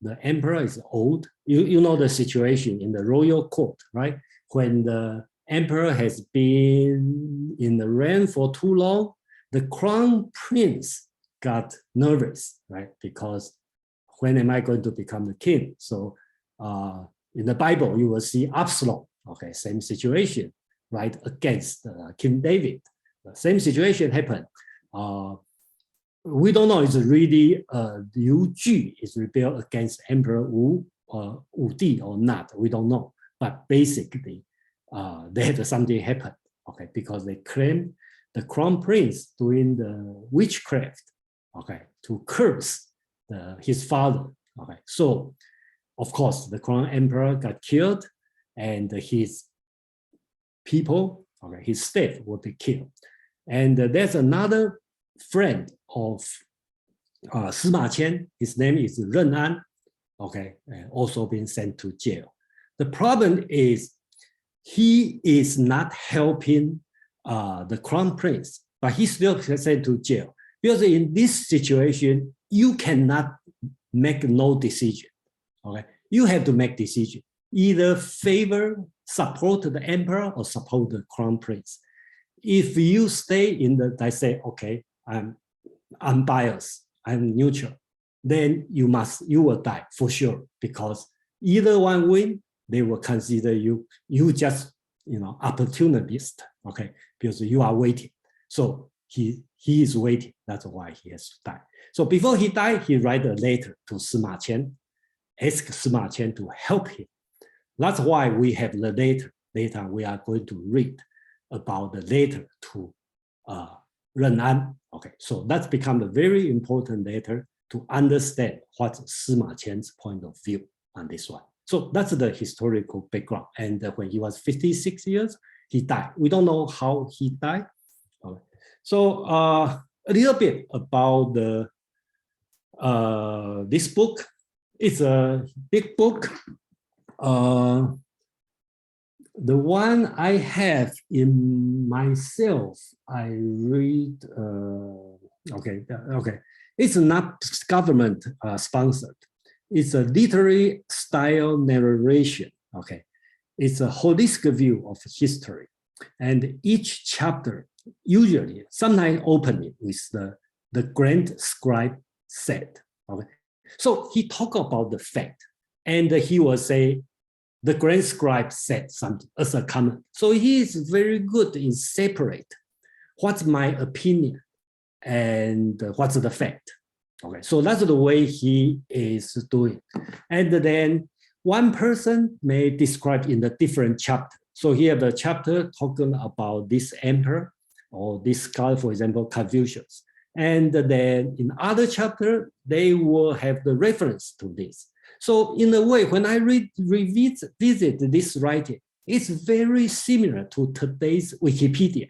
the emperor is old. You know the situation in the royal court, right? When the emperor has been in the reign for too long, the crown prince got nervous, right? Because when am I going to become the king? So in the Bible, you will see Absalom, okay, same situation, right, against King David. The same situation happened. We don't know it's really Liu Ju is rebelled against Emperor Wu Di or not. We don't know. But basically, they had something happen, okay, because they claim the crown prince doing the witchcraft, okay, to curse his father, okay. So, of course, the crown emperor got killed, and his people, okay, his staff will be killed. And there's another friend of Sima Qian. His name is Ren An, okay, also been sent to jail. The problem is he is not helping the crown prince, but he still sent to jail. Because in this situation, you cannot make no decision, okay? You have to make decision, either support the emperor or support the crown prince. If you stay in I say, okay, I'm unbiased, I'm neutral, then you will die for sure, because either one win, they will consider you just, opportunist, okay, because you are waiting. So he is waiting, that's why he has to die. So before he died, he write a letter to Sima Qian, ask Sima Qian to help him. That's why we have the letter. Later we are going to read about the letter to Ren An. Okay, so that's become a very important letter to understand what's Sima Qian's point of view on this one. So that's the historical background. And when he was 56 years, he died. We don't know how he died. Okay. So a little bit about this book. It's a big book. The one I have in myself, I read, okay. It's not government sponsored. It's a literary style narration, okay. It's a holistic view of history. And each chapter, usually, sometimes opening with the grand scribe said, okay. So he talk about the fact, and he will say, the grand scribe said something as a comment. So he is very good in separate what's my opinion and what's the fact. Okay, so that's the way he is doing. And then one person may describe in the different chapter. So here the chapter talking about this emperor or this scholar, for example, Confucius. And then in other chapter, they will have the reference to this. So in a way, when I revisit this writing, it's very similar to today's Wikipedia.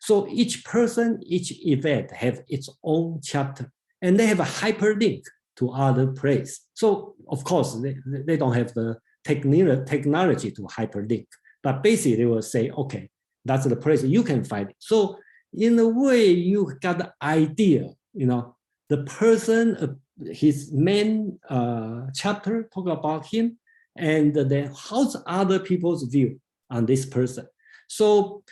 So each person, each event have its own chapter, and they have a hyperlink to other place. So of course, they don't have the technology to hyperlink, but basically they will say, okay, that's the place you can find it. So in a way, you got the idea, the person, his main chapter talk about him, and then how's other people's view on this person. So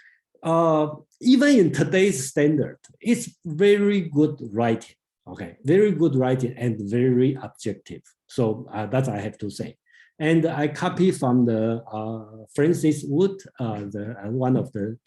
even in today's standard, it's very good writing, okay, very good writing and very objective. So that's I have to say. And I copy from the Francis Wood, one of the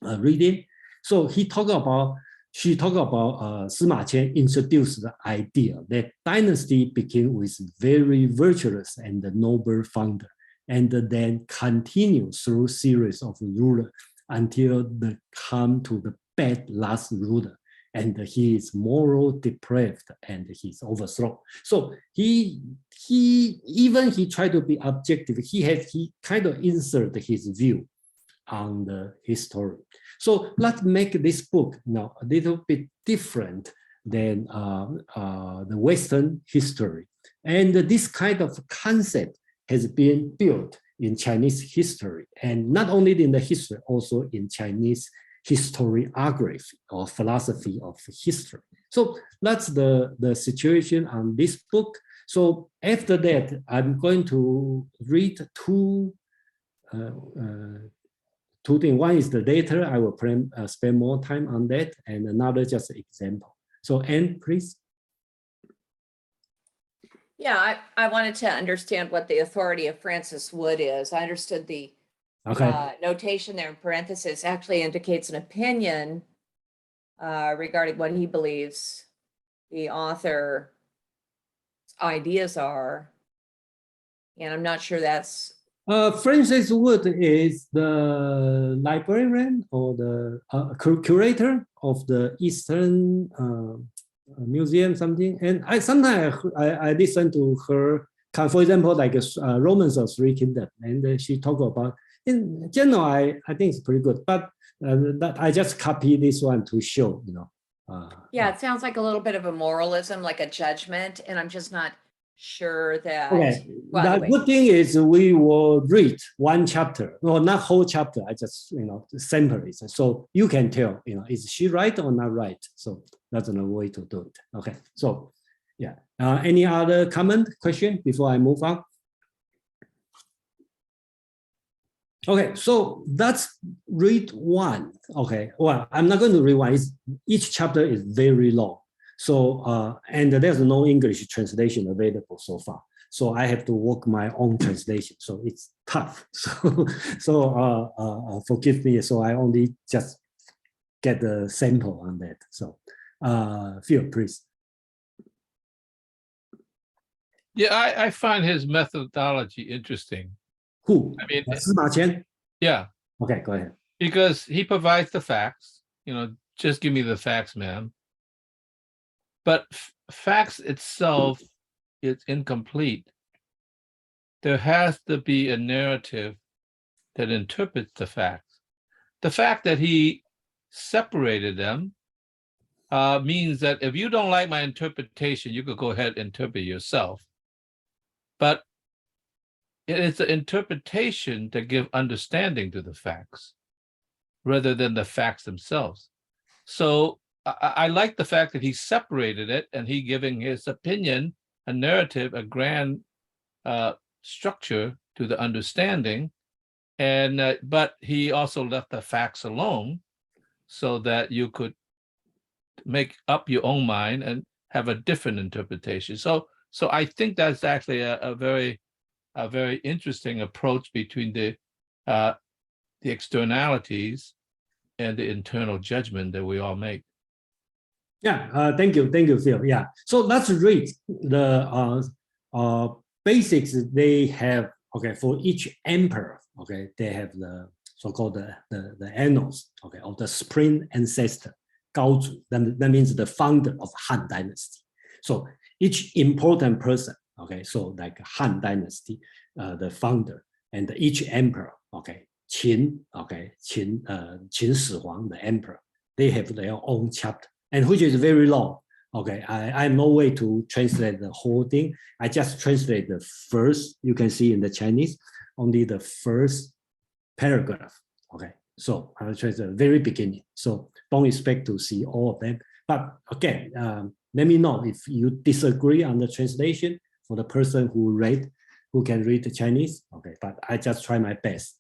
reading. So she talked about Sima Qian introduced the idea that dynasty begin with very virtuous and noble founder, and then continue through series of rulers until they come to the bad last ruler, and he is moral depraved and he's overthrown. So he tried to be objective. He kind of insert his view on the history. So let's make this book now a little bit different than the Western history. And this kind of concept has been built in Chinese history, and not only in the history, also in Chinese historiography or philosophy of history. So that's the situation on this book. So after that, I'm going to read two things. One is the data. I will spend more time on that, and another just an example. So Anne, please. Yeah, I wanted to understand what the authority of Francis Wood is. I understood the notation there in parentheses actually indicates an opinion regarding what he believes the author's ideas are. And I'm not sure that's... Francis Wood is the librarian or the curator of the Eastern Museum, something. And sometimes I listen to her, for example, like Romans of Three Kingdoms, and she talk about, in general, I think it's pretty good, but that I just copy this one to show, yeah, it sounds like a little bit of a moralism, like a judgment, and I'm just not sure that... Okay, well, the good thing is we will read one chapter, well, not whole chapter, I just, sample it. So you can tell, is she right or not right? So that's another way to do it. Okay, so yeah. Any other comment, question before I move on? Okay, so let's read one. Okay, well, I'm not going to read one. Each chapter is very long. So, and there's no English translation available so far. So I have to work my own translation. So it's tough. So forgive me. So I only just get the sample on that. So Phil, please. Yeah, I find his methodology interesting. Who? I mean, Sima Qian? Yeah. Okay, go ahead. Because he provides the facts, just give me the facts, man. But facts itself is incomplete. There has to be a narrative that interprets the facts. The fact that he separated them means that if you don't like my interpretation, you could go ahead and interpret yourself. But it is the interpretation that gives understanding to the facts rather than the facts themselves. So I like the fact that he separated it and he giving his opinion, a narrative, a grand structure to the understanding. And but he also left the facts alone so that you could make up your own mind and have a different interpretation. So I think that's actually a very interesting approach between the externalities and the internal judgment that we all make. Yeah, thank you, Phil. Yeah, so let's read the basics they have. Okay, for each emperor, okay, they have the so-called the annals, okay, of the supreme ancestor, Gaozu. That means the founder of Han Dynasty. So each important person, Okay, so like Han Dynasty, the founder, and each emperor, okay, Qin, okay, Qin Shi Huang, the emperor, they have their own chapter, and which is very long. Okay, I have no way to translate the whole thing. I just translate the first, you can see in the Chinese, only the first paragraph. Okay, so I will translate the very beginning. So don't expect to see all of them. But again, let me know if you disagree on the translation for the person who can read the Chinese. Okay, but I just try my best.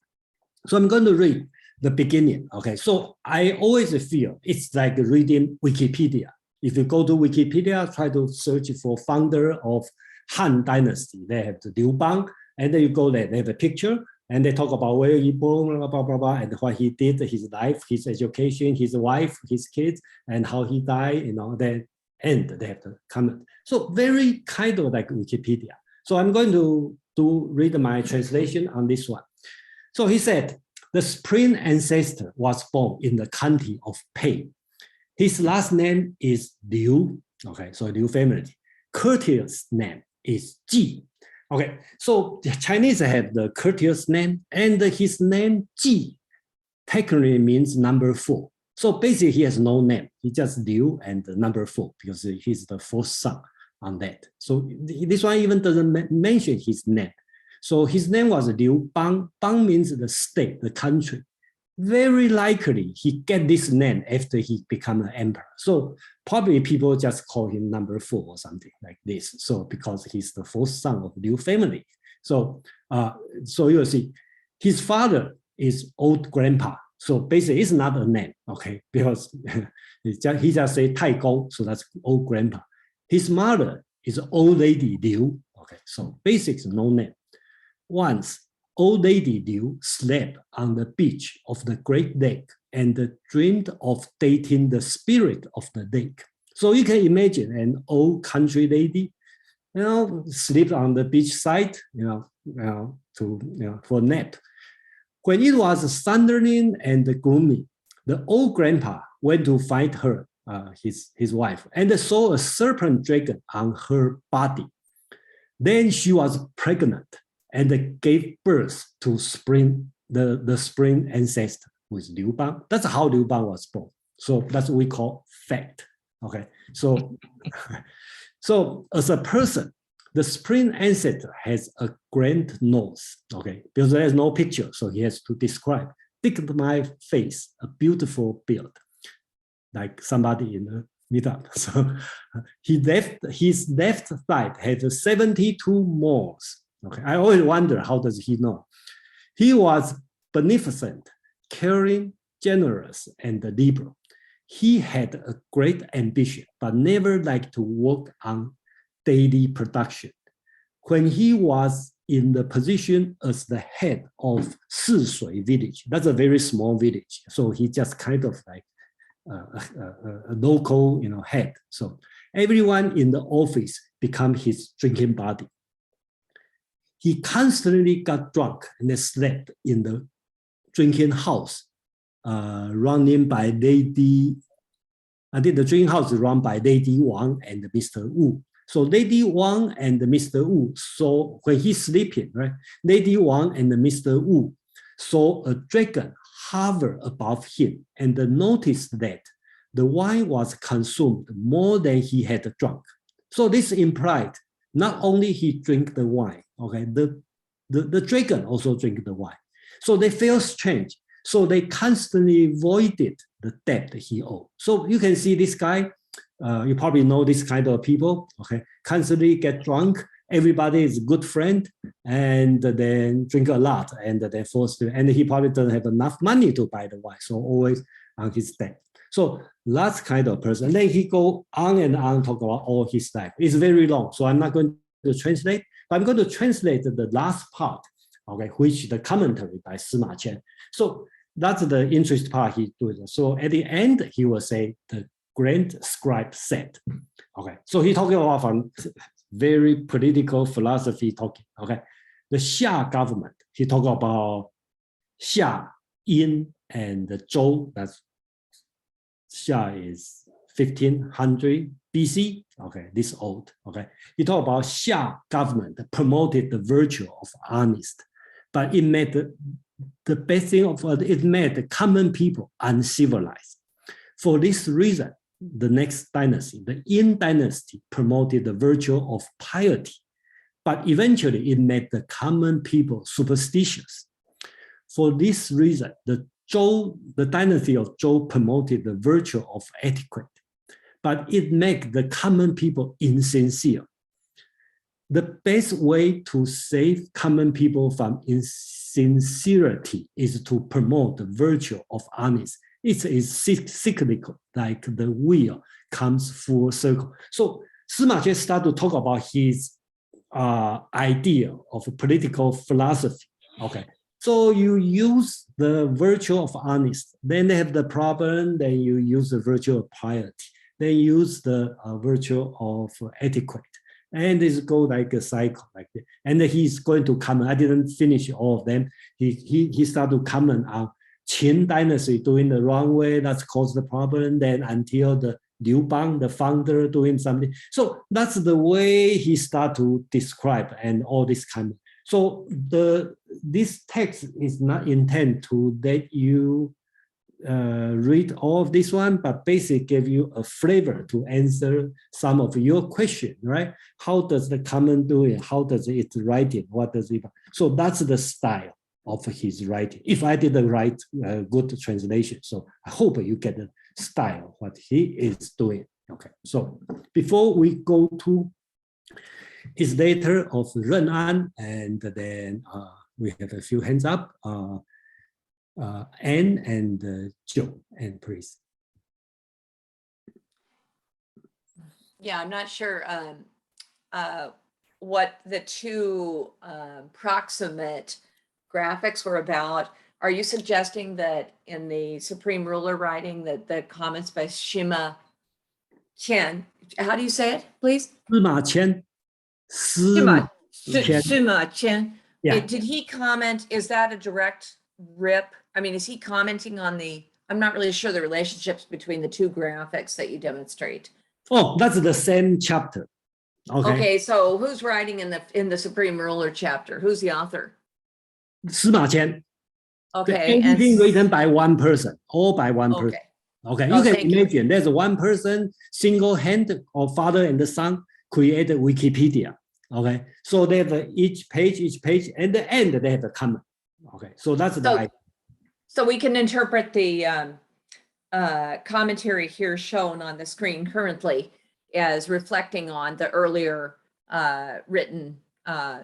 So I'm going to read the beginning. Okay, so I always feel it's like reading Wikipedia. If you go to Wikipedia, try to search for founder of Han Dynasty. They have the Liu Bang, and then you go there, they have a picture, and they talk about where he born, blah, blah, blah, blah, and what he did, his life, his education, his wife, his kids, and how he died, then end, they have the comment. So very kind of like Wikipedia. So I'm going to read my translation on this one. So he said, the spring ancestor was born in the county of Pei. His last name is Liu, okay, so Liu family. Courteous name is Ji. Okay, so the Chinese have the courteous name, and his name Ji technically means number 4. So basically he has no name. He just Liu and the number 4 because he's the 4th son on that. So this one even doesn't mention his name. So his name was Liu Bang. Bang means the state, the country. Very likely he get this name after he become an emperor. So probably people just call him number 4 or something like this. So because he's the 4th son of Liu family. So you'll see his father is old grandpa. So basically it's not a name, okay? Because he just say Tai Gong, so that's old grandpa. His mother is old lady Liu, okay? So basics no name. Once old lady Liu slept on the beach of the Great Lake and dreamed of dating the spirit of the lake. So you can imagine an old country lady, sleep on the beach side, for nap. When it was thundering and gloomy, the old grandpa went to find her, his wife, and saw a serpent dragon on her body. Then she was pregnant and gave birth to the spring ancestor with Liu Bang. That's how Liu Bang was born. So that's what we call fact. Okay. So, so as a person, the spring ancestor has a grand nose. Okay, because there's no picture, so he has to describe. Look at my face, a beautiful beard, like somebody in a meetup. So his left side has 72 moles. Okay, I always wonder, how does he know? He was beneficent, caring, generous, and liberal. He had a great ambition, but never liked to work on daily production. When he was in the position as the head of Sishui village, that's a very small village, so he just kind of like a local, head. So everyone in the office become his drinking buddy. He constantly got drunk and slept in the drinking house, running by Lady. I think the drinking house is run by Lady Wang and Mr. Wu. So Lady Wang and Mr. Wu saw, when he's sleeping, right? Lady Wang and Mr. Wu saw a dragon hover above him and noticed that the wine was consumed more than he had drunk. So this implied not only he drank the wine, okay, the dragon also drank the wine. So they felt strange. So they constantly voided the debt he owed. So you can see this guy, you probably know this kind of people, okay, constantly get drunk, everybody is a good friend, and then drink a lot, and then forced to, and he probably doesn't have enough money to buy the wine, so always on his debt. So that's kind of person. And then he go on and on, talk about all his life. It's very long, so I'm not going to translate, but I'm going to translate the last part, okay, which the commentary by Sima Qian. So that's the interest part he did. So at the end, he will say the grand scribe said. Okay, so he talking about from very political philosophy talking. Okay, the Xia government, he talk about Xia, Yin, and Zhou. That's Xia is 1500, BC, okay, this old, okay. He talked about Xia government promoted the virtue of honest, but it made the best thing of it made the common people uncivilized. For this reason, the next dynasty, the Yin dynasty, promoted the virtue of piety, but eventually it made the common people superstitious. For this reason, the dynasty of Zhou promoted the virtue of etiquette, but it made the common people insincere. The best way to save common people from insincerity is to promote the virtue of honesty. It is cyclical, like the wheel comes full circle. So Sima Qian started to talk about his idea of political philosophy. Okay, so you use the virtue of honesty, then they have the problem, then you use the virtue of piety, then use the virtue of etiquette. And it's go like a cycle like that. And he's going to comment. I didn't finish all of them. He started to comment on Qin dynasty doing the wrong way. That's caused the problem. Then until the Liu Bang, the founder, doing something. So that's the way he started to describe and all this kind of. So this text is not intended to let you read all of this one, but basically give you a flavor to answer some of your questions, right? How does the common do it? How does it write it? What does it? So that's the style of his writing. If I didn't write good translation, so I hope you get the style of what he is doing. Okay, so before we go to his letter of Ren An, and then we have a few hands up. Anne and Joe, and please. Yeah, I'm not sure what the two proximate graphics were about. Are you suggesting that in the Supreme Ruler writing that the comments by Sima Qian, how do you say it, please? Sima Qian. Sima Qian. Yeah. Did he comment, is that a direct rip? I mean, is he commenting on I'm not really sure the relationships between the two graphics that you demonstrate. Oh, that's the same chapter. Okay, so who's writing in the Supreme Ruler chapter? Who's the author? Sima Qian. Okay. Everything written by one person, all by one person. Okay, you can imagine there's one person, single hand, or father and the son created Wikipedia. Okay, so they have each page, and the end they have a comment. Okay, so that's the idea. So we can interpret the commentary here shown on the screen currently as reflecting on the earlier written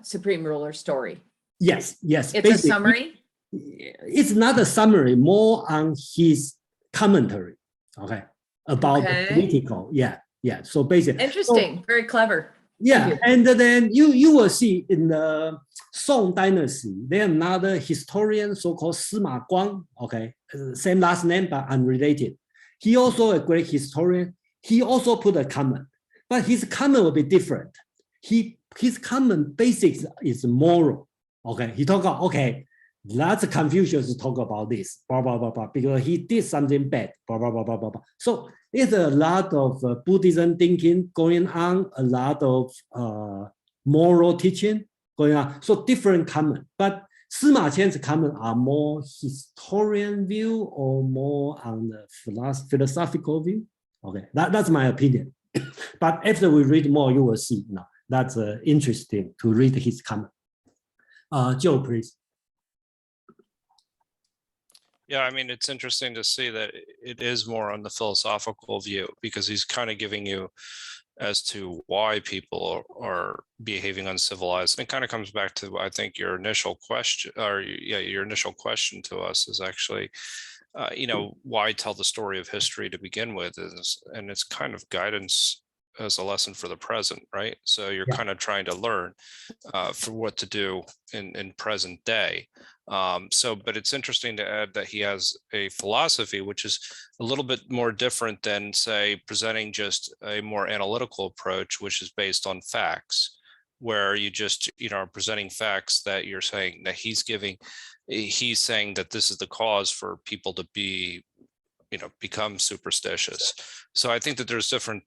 Supreme Ruler story. Yes. It's basically, a summary? It's not a summary, more on his commentary, okay, about the political, yeah. So basically. Interesting, very clever. Yeah, and then you will see in the Song dynasty, there's another historian, so-called Sima Guang, okay, same last name but unrelated. He also a great historian. He also put a comment, but his comment will be different. His comment basics is moral, okay. He talk about, okay, lots of Confucius talk about this, blah, blah, blah, blah, because he did something bad, blah, blah, blah, blah, blah, blah. So there's a lot of Buddhism thinking going on, a lot of moral teaching going on. So different comment, but Sima Qian's comment are more historian view or more on the philosophical view. Okay, that's my opinion. But after we read more, you will see. No, that's interesting to read his comment. Joe, please. Yeah, I mean, it's interesting to see that it is more on the philosophical view, because he's kind of giving you as to why people are behaving uncivilized. And it kind of comes back to, I think, your initial question, your initial question to us is actually, why tell the story of history to begin with? And it's kind of guidance as a lesson for the present, right? So you're kind of trying to learn for what to do in present day. But it's interesting to add that he has a philosophy which is a little bit more different than, say, presenting just a more analytical approach, which is based on facts, where you just, are presenting facts that you're saying that he's saying that this is the cause for people to be, become superstitious. So I think that there's different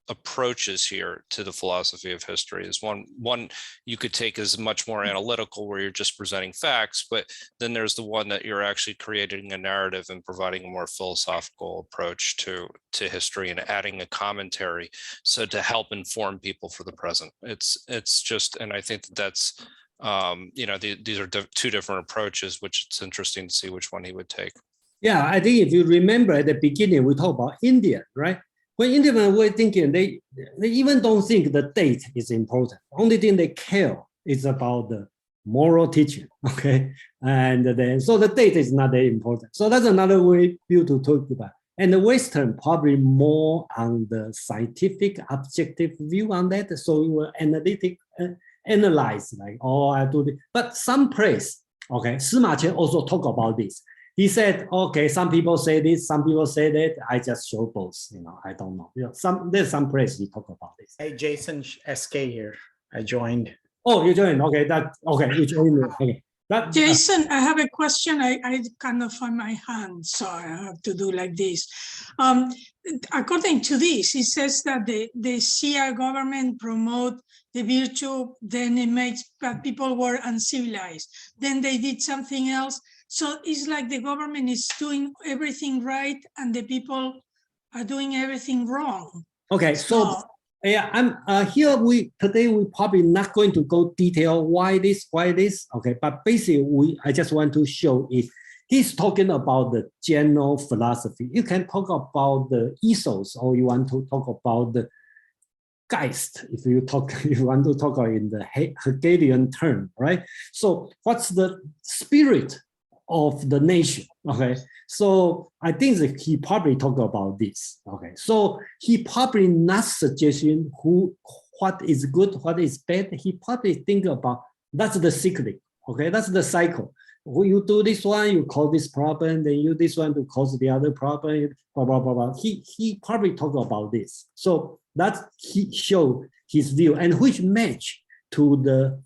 approaches here to the philosophy of history. Is one you could take as much more analytical, where you're just presenting facts, but then there's the one that you're actually creating a narrative and providing a more philosophical approach to history and adding a commentary, so to help inform people for the present. It's just, and I think that's these are two different approaches, which it's interesting to see which one he would take. Yeah, I think if you remember at the beginning, we talked about India, right? When Indians were thinking, they even don't think the date is important. Only thing they care is about the moral teaching, okay? And then, so the date is not that important. So that's another way view to talk about. And the Western probably more on the scientific, objective view on that. So you will analyze, like, oh, I do this. But some place, okay, Sima Qian also talk about this. He said, okay, some people say this, some people say that. I just show both, I don't know. There's some place we talk about this. Hey, Jason SK here. I joined. Oh, you joined. Okay, you joined. Okay. Jason, I have a question. I cannot find my hand, so I have to do like this. According to this, it says that the Shia government promote the virtue, then it makes that people were uncivilized. Then they did something else. So it's like the government is doing everything right and the people are doing everything wrong. Okay, so yeah, I'm here. Today we probably not going to go detail why this. Okay, but basically I just want to show it. He's talking about the general philosophy. You can talk about the ethos, or you want to talk about the Geist, if you want to talk in the Hegelian term, right? So what's the spirit of the nation? Okay, so I think that he probably talk about this. Okay, so he probably not suggesting what is good, what is bad. He probably think about that's the cyclic. Okay, that's the cycle. When you do this one, you cause this problem, then you this one to cause the other problem, blah blah blah blah. He probably talk about this. So that he showed his view, and which match to the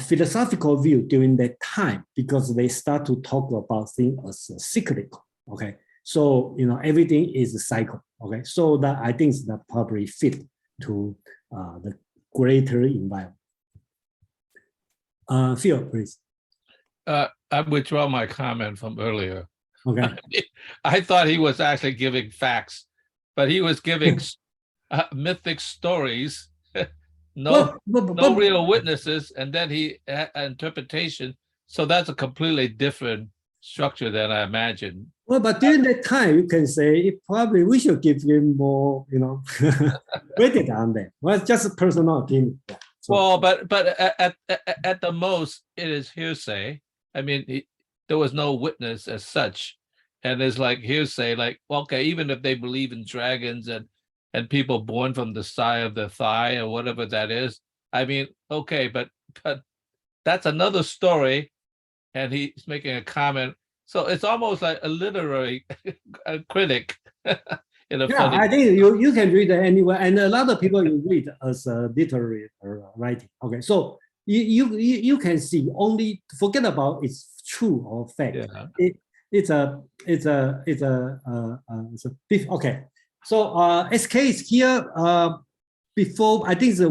philosophical view during that time, because they start to talk about things as cyclical. Okay, so everything is a cycle. Okay, so that I think that probably fit to the greater environment. Phil, please. I withdraw my comment from earlier. Okay. I thought he was actually giving facts, but he was giving mythic stories. No real witnesses, and then he interpretation. So that's a completely different structure than I imagined. Well, but during that time, you can say probably we should give him more, credit on that. Well, it's just a personal opinion. Yeah. So, well, but at the most, it is hearsay. I mean, there was no witness as such, and it's like hearsay. Like, okay, even if they believe in dragons and people born from the side of the thigh or whatever that is, I mean, okay, but that's another story, and he's making a comment. So it's almost like a literary critic. I think you can read it anywhere, and a lot of people you read as literary writing. Okay, so you can see, only forget about it's true or fact. Yeah. It's a okay. So SK is here. Before I think that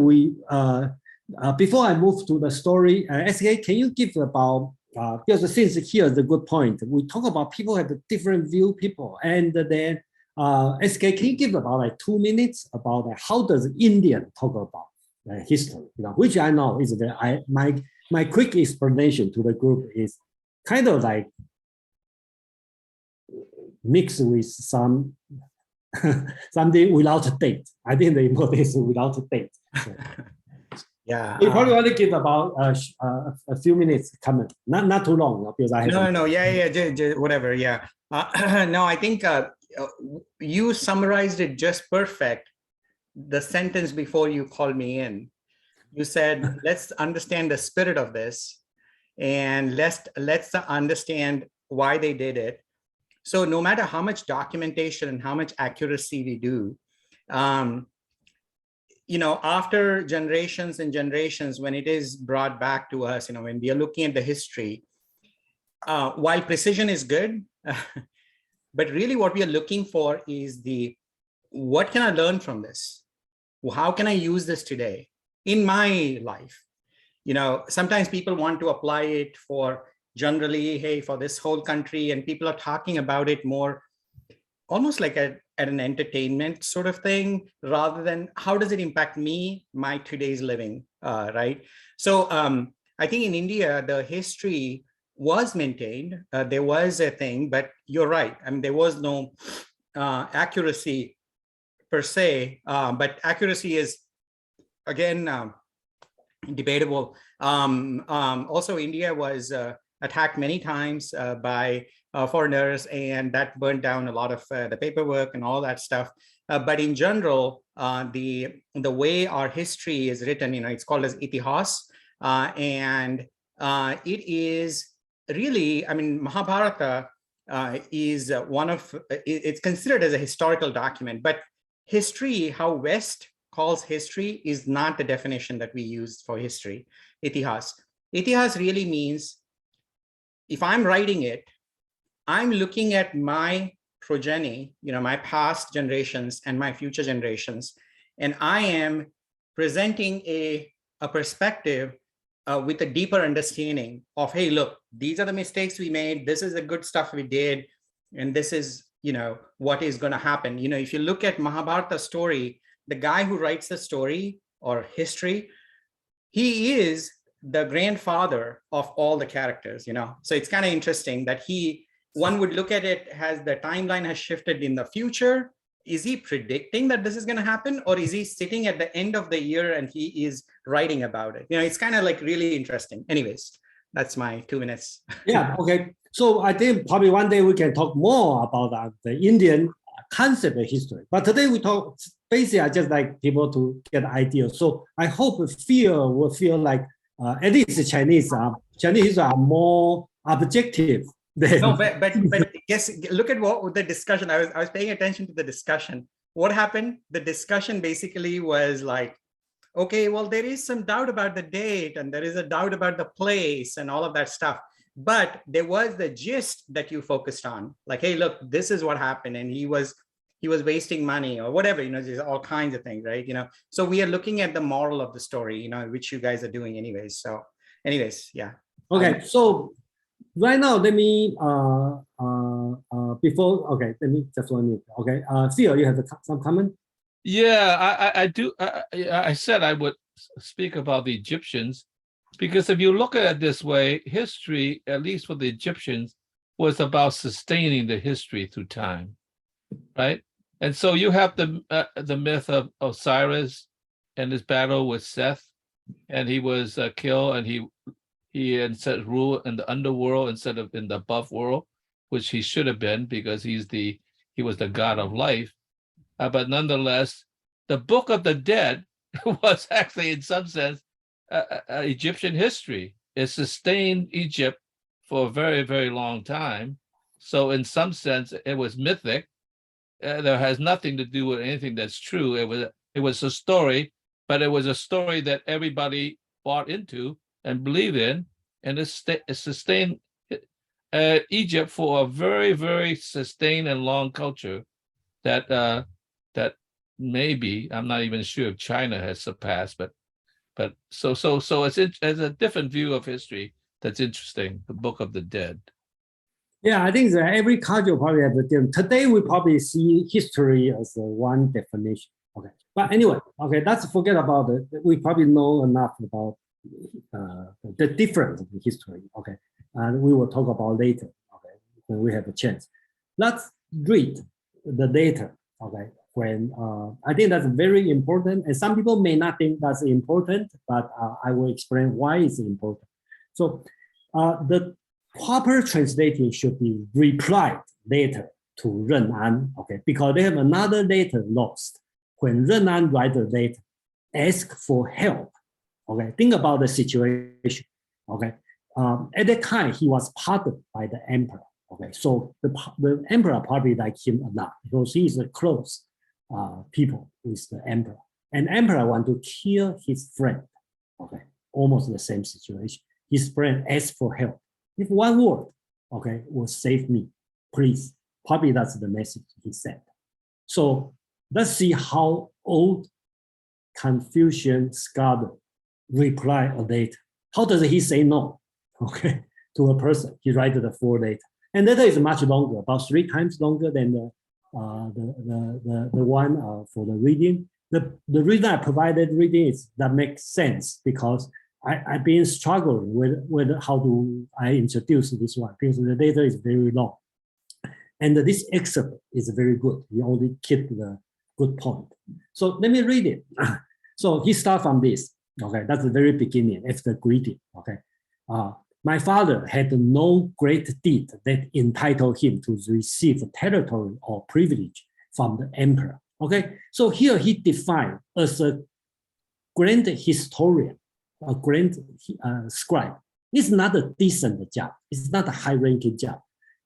before I move to the story, SK, can you give about because since here is a good point, we talk about people have a different view, and then SK, can you give about like 2 minutes about how does Indian talk about history? Which I know is that my quick explanation to the group is kind of like mixed with some something without date. I think the important is without date. So, yeah. You probably want to give about a few minutes comment, not too long, because I have whatever. Yeah. No, I think you summarized it just perfect. The sentence before you called me in, you said, let's understand the spirit of this, and let's understand why they did it. So no matter how much documentation and how much accuracy we do, after generations and generations, when it is brought back to us, when we are looking at the history, while precision is good, but really what we are looking for is what can I learn from this? How can I use this today in my life? You know, sometimes people want to apply it for generally, hey, for this whole country, and people are talking about it more almost like at an entertainment sort of thing, rather than how does it impact me, my today's living, right? So I think in India, the history was maintained. There was a thing, but you're right. I mean, there was no accuracy per se, but accuracy is, again, debatable. Also, India was attacked many times by foreigners, and that burned down a lot of the paperwork and all that stuff. But in general, the way our history is written, you know, it's called as Ithihas, and it is really, I mean, Mahabharata is one of, it's considered as a historical document, but history, how West calls history, is not the definition that we use for history. Itihas. Itihas really means, if I'm writing it, I'm looking at my progeny, you know, my past generations and my future generations, and I am presenting a perspective with a deeper understanding of, hey, look, these are the mistakes we made, this is the good stuff we did, and this is, you know, what is going to happen. You know, if you look at Mahabharata story, the guy who writes the story or history, he is the grandfather of all the characters, you know. So it's kind of interesting that one would look at it as the timeline has shifted in the future. Is he predicting that this is going to happen, or is he sitting at the end of the year and he is writing about it? You know, it's kind of like really interesting. Anyways, that's my 2 minutes. Yeah, okay. So I think probably one day we can talk more about the Indian concept of history. But today we talk, basically I just like people to get an idea. So I hope Phil will feel like at least Chinese history are more objective. No, but yes, look at what the discussion. I was paying attention to the discussion. What happened? The discussion basically was like, okay, well, there is some doubt about the date, and there is a doubt about the place and all of that stuff. But there was the gist that you focused on, like, hey, look, this is what happened, and he was wasting money or whatever, you know, there's all kinds of things, right? You know, so we are looking at the moral of the story, you know, which you guys are doing anyways. So anyways, yeah. Okay, so right now, let me, before, okay, let me just 1 minute. Okay, Phil, you have some comment? Yeah, I do. I said I would speak about the Egyptians, because if you look at it this way, history, at least for the Egyptians, was about sustaining the history through time, right? And so you have the myth of Osiris and his battle with Seth, and he was killed, and he instead ruled in the underworld instead of in the above world, which he should have been, because he was the god of life. But nonetheless, the Book of the Dead was actually, in some sense, Egyptian history. It sustained Egypt for a very, very long time. So in some sense, it was mythic. There has nothing to do with anything that's true. It was a story, but it was a story that everybody bought into and believed in, and it sustained Egypt for a very, very sustained and long culture that maybe, I'm not even sure if China has surpassed, but so it's a different view of history that's interesting. The Book of the Dead. Yeah, I think that every culture probably have a different. Today we probably see history as one definition. Okay, but anyway, okay, let's forget about it. We probably know enough about the difference of the history. Okay, and we will talk about later. Okay, when we have a chance. Let's read the data. Okay, when I think that's very important, and some people may not think that's important, but I will explain why it's important. So the proper translating should be replied later to Ren An, okay, because they have another letter lost. When Ren An write the letter, ask for help, okay, think about the situation, okay. At that time, he was pardoned by the emperor, okay, so the emperor probably liked him a lot because he is a close people with the emperor, and emperor want to kill his friend, okay, almost the same situation. His friend asked for help. If one word, okay, will save me, please. Probably that's the message he said. So Let's see how old Confucian scholar reply a letter. How does he say no? Okay, to a person, he writes the 4 letter. And letter is much longer, about 3 times longer than the one for the reading. The reason I provided reading is that makes sense because I've been struggling with how do I introduce this one because the data is very long. And this excerpt is very good. He only keep the good point. So let me read it. So he starts from this. Okay, that's the very beginning, after greeting. Okay. My father had no great deed that entitled him to receive territory or privilege from the emperor. Okay, so here he defined as a grand historian, a grand scribe. It's not a decent job. It's not a high-ranking job.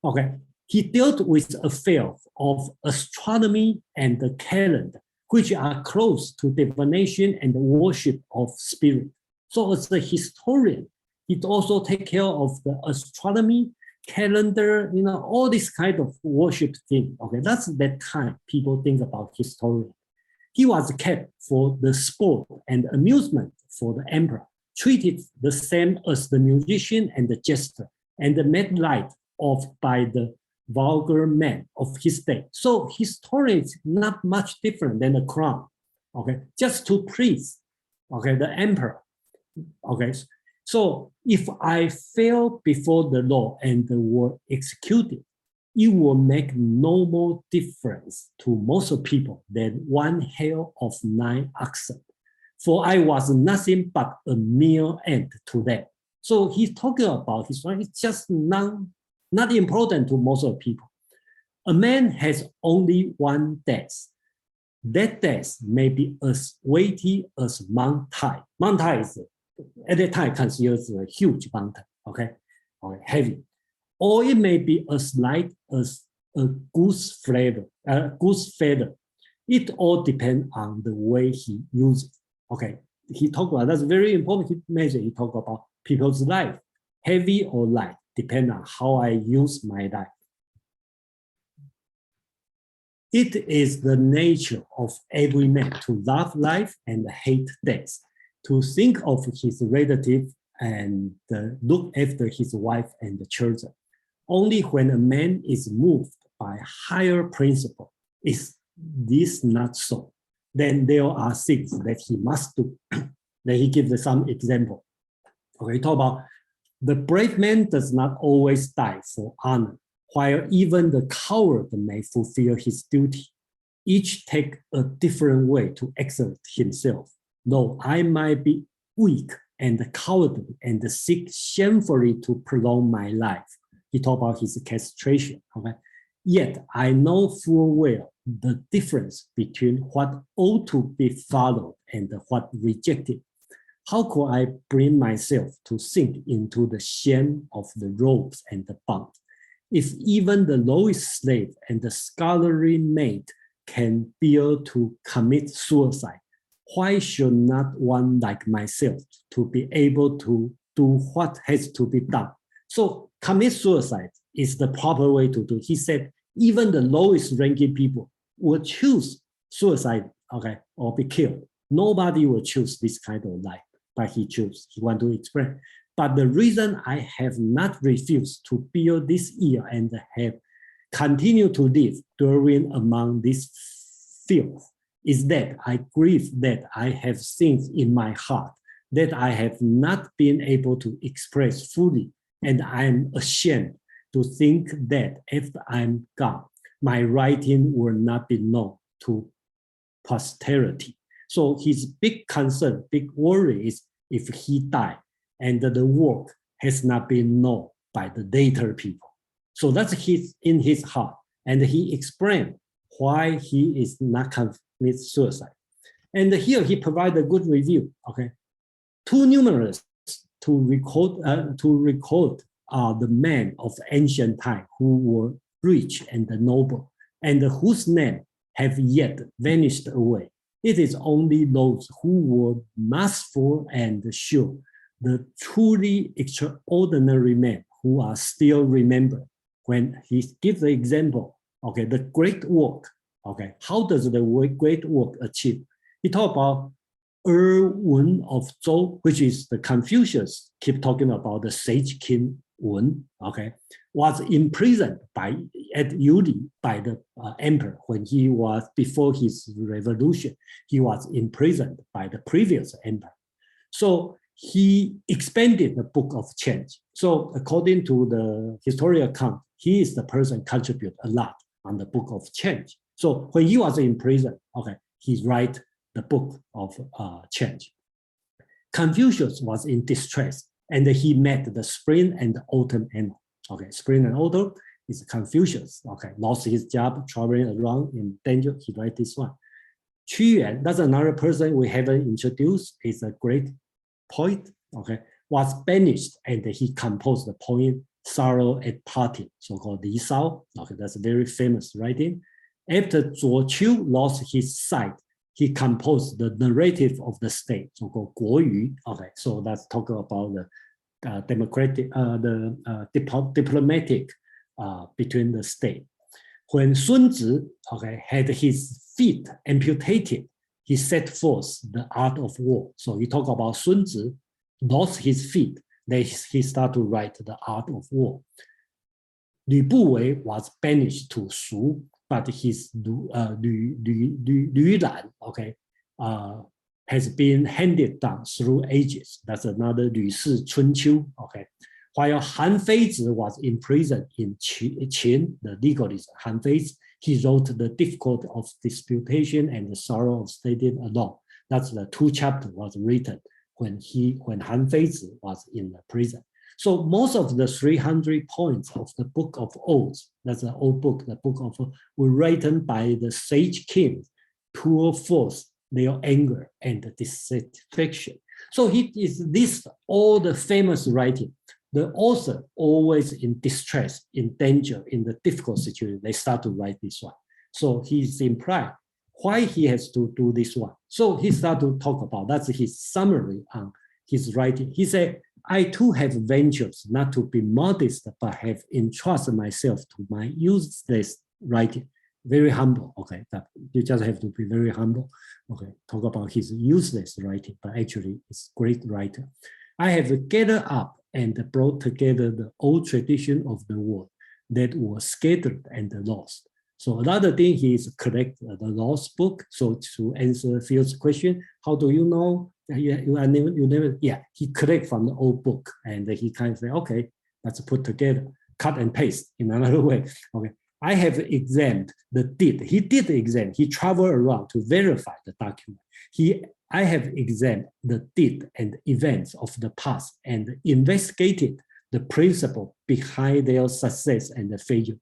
Okay, he dealt with affairs of astronomy and the calendar, which are close to divination and the worship of spirit. So as a historian, he also take care of the astronomy, calendar, all this kind of worship thing. Okay, that's that time people think about historian. He was kept for the sport and amusement for the emperor, treated the same as the musician and the jester, and made light of by the vulgar man of his day. So historian is not much different than the crown. Okay, just to please, okay, the emperor. Okay. So if I fail before the law and were executed, it will make no more difference to most people than 1 hair of 9 oxen. For I was nothing but a mere ant to them. So he's talking about his life. It's just not important to most of people. A man has only 1 death. That death may be as weighty as Mount Tai. Mount Tai is at that time considered a huge mountain, okay, heavy. Or it may be as light as a goose feather. It all depends on the way he uses it. Okay, he talked about, that's very important measure. He talked about people's life, heavy or light, depend on how I use my life. It is the nature of every man to love life and hate death, to think of his relative and look after his wife and the children. Only when a man is moved by higher principle is this not so. Then there are things that he must do. Then he gives some example. Okay, talk about the brave man does not always die for honor, while even the coward may fulfill his duty. Each take a different way to exert himself. Though I might be weak and cowardly and seek shamefully to prolong my life. He talked about his castration. Okay? Yet I know full well the difference between what ought to be followed and what rejected. How could I bring myself to sink into the shame of the ropes and the bonds? If even the lowest slave and the scholarly maid can bear to commit suicide, why should not one like myself to be able to do what has to be done? So commit suicide is the proper way to do. He said even the lowest ranking people will choose suicide, okay, or be killed. Nobody will choose this kind of life, but he chose. He want to explain. But the reason I have not refused to bear this year and have continued to live during among this filth is that I grieve that I have things in my heart that I have not been able to express fully, and I am ashamed to think that if I'm gone, my writing will not be known to posterity. So his big concern, big worry is if he died and the work has not been known by the later people. So that's in his heart. And he explained why he is not commit suicide. And here he provided a good review, okay? Too numerous to record the men of ancient time who were rich and noble, and whose name have yet vanished away. It is only those who were masterful and sure, the truly extraordinary men who are still remembered. When he gives the example, okay, the great work Okay, how does the great work achieve? He talked about Wen of Zhou, which is the Confucius keep talking about the sage king Wen. Okay, was imprisoned at Yuli by the emperor when he was before his revolution. He was imprisoned by the previous emperor. So he expanded the book of change. So according to the historical account, he is the person contribute a lot on the book of change. So when he was in prison, okay, he write the book of change. Confucius was in distress, and he met the spring and the autumn animal. Okay, spring and autumn is Confucius. Okay, lost his job, traveling around in danger. He write this one. Qu Yuan, that's another person we haven't introduced. Is a great poet. Okay, was banished, and he composed the poem "Sorrow at Parting," so-called Li Sao. Okay, that's a very famous writing. After Zuo Qiu lost his sight, he composed the narrative of the state, so-called Guo Yu. Okay, so that's talking about the diplomatic between the state. When Sun Tzu, okay, had his feet amputated, he set forth the art of war. So he talked about Sun Tzu lost his feet, then he started to write the art of war. Lü Buwei was banished to Shu, but his Lü Lan, okay, has been handed down through ages. That's another Lü Si Chun Qiu, okay. While Han Feizi was imprisoned in Qin, the legalist Han Feizi, he wrote The Difficulty of Disputation and the Sorrow of Stating Alone. That's the 2 chapters was written when Han Feizi was in the prison. So most of the 300 points of the Book of Odes, that's an old book, the Book of Odes, were written by the sage kings to force their anger and dissatisfaction. So he is this all the famous writing. The author always in distress, in danger, in the difficult situation, they start to write this one. So he's implied why he has to do this one. So he started to talk about, that's his summary on his writing. He said, I too have ventures not to be modest, but have entrusted myself to my useless writing. Very humble, okay, that you just have to be very humble. Okay, talk about his useless writing, but actually it's great writer. I have gathered up and brought together the old tradition of the world that was scattered and lost. So another thing, he is collect the lost book. So to answer Phil's question, how do you know? Yeah, he collect from the old book, and he kind of say, okay, let's put together, cut and paste in another way. Okay, I have examined the deed. He did examine. He traveled around to verify the document. I have examined the deed and events of the past and investigated the principle behind their success and the failure,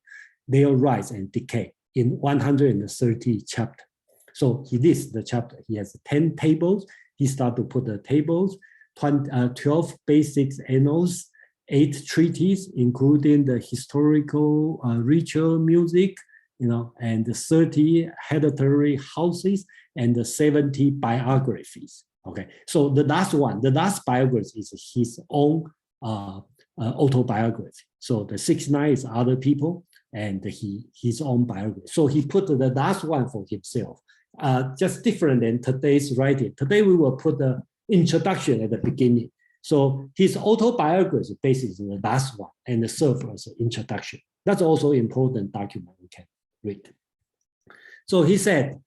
their rise and decay in 130 chapters. So he lists the chapter. He has 10 tables. He started to put the tables, 12 basic annals, 8 treatises, including the historical ritual music, and the 30 hereditary houses, and the 70 biographies. Okay, so the last biography is his own autobiography. So the 69 is other people, and his own biography. So he put the last one for himself, just different than today's writing. Today we will put the introduction at the beginning. So his autobiography is basically the last one and serve as an introduction. That's also important document we can read. So he said,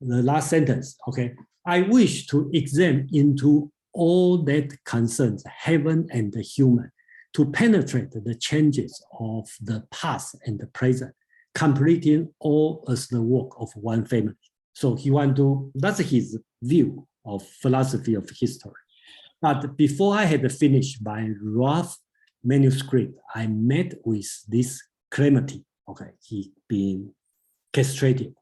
the last sentence, okay, I wish to examine into all that concerns heaven and the human, to penetrate the changes of the past and the present, completing all as the work of one family. So he want to, that's his view of philosophy of history. But before I had finished my rough manuscript, I met with this calamity. Okay, he been castrated.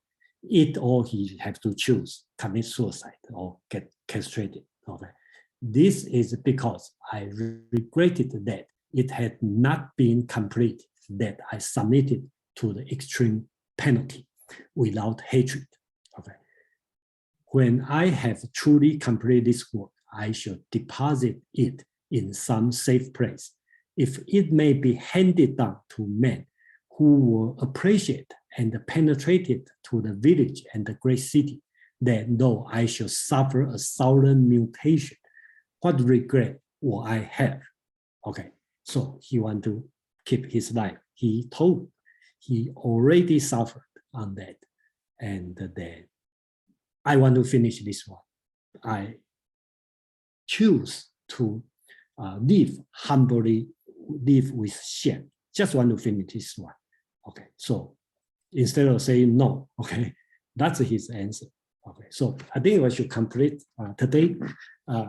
It or he have to choose, commit suicide or get castrated. Okay, this is because I regretted that it had not been complete, that I submitted to the extreme penalty without hatred. Okay, when I have truly completed this work, I shall deposit it in some safe place, if it may be handed down to men who will appreciate and penetrated to the village and the great city, then though I shall suffer 1,000 mutation, what regret will I have? Okay, so he want to keep his life. He told he already suffered on that, and then I want to finish this one. I choose to live humbly, live with shame. Just want to finish this one. Okay, so instead of saying no, okay, that's his answer. Okay, so I think we should complete today.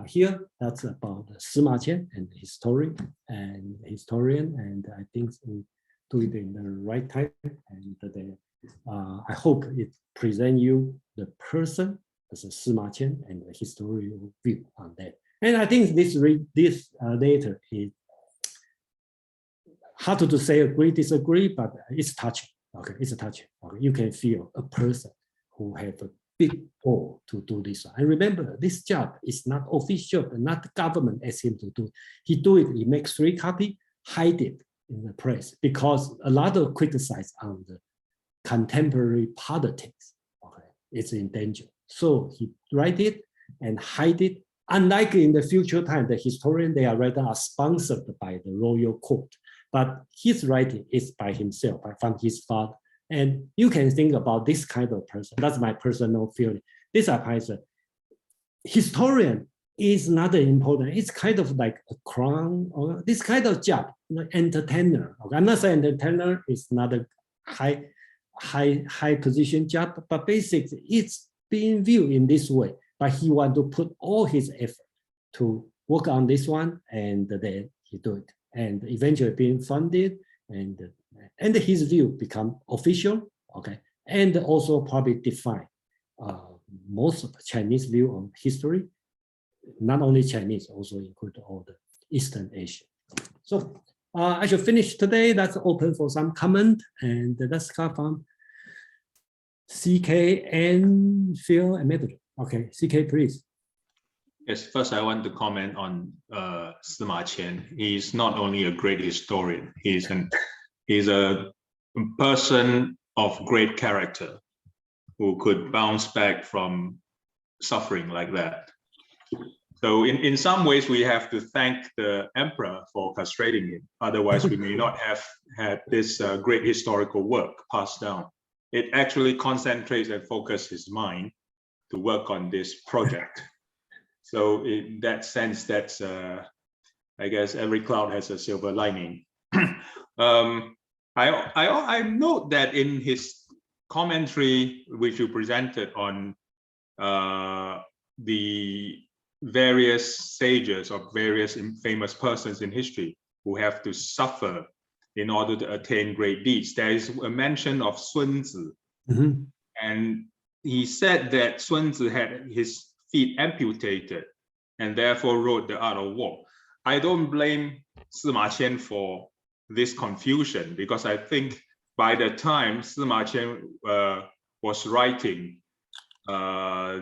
Here, that's about Sima Qian and historian, and I think we do it in the right time. And then I hope it present you the person as a Sima Qian and the historical view on that. And I think this later is hard to say agree, disagree, but it's touching. Okay, it's touching. Okay, you can feel a person who have a big goal to do this. And remember, this job is not official, not the government asked him to do. He do it, he makes 3 copies, hide it in the press, because a lot of criticize on the contemporary politics. Okay, it's in danger. So he write it and hide it. Unlike in the future time, the historian, they are rather sponsored by the royal court. But his writing is by himself, from his father. And you can think about this kind of person. That's my personal feeling. This person, historian is not important. It's kind of like a crown or this kind of job, entertainer. Okay? I'm not saying entertainer is not a high position job, but basically it's being viewed in this way. But he want to put all his effort to work on this one, and then he do it. And eventually being funded, and his view become official, okay, and also probably define most of the Chinese view on history, not only Chinese, also include all the Eastern Asia. So I should finish today. That's open for some comment, and let's start from CK and Phil and Medley. Okay, CK, please. Yes, first I want to comment on Sima Qian. He's not only a great historian, he's a person of great character who could bounce back from suffering like that. So in some ways, we have to thank the emperor for castrating him. Otherwise, we may not have had this great historical work passed down. It actually concentrates and focuses his mind to work on this project. So in that sense, that's, I guess every cloud has a silver lining. I note that in his commentary, which you presented on the various sages or various famous persons in history who have to suffer in order to attain great deeds, there is a mention of Sun Tzu. Mm-hmm. And he said that Sun Tzu had his feet amputated and therefore wrote The Art of War. I don't blame Sima Qian for this confusion, because I think by the time Sima Qian was writing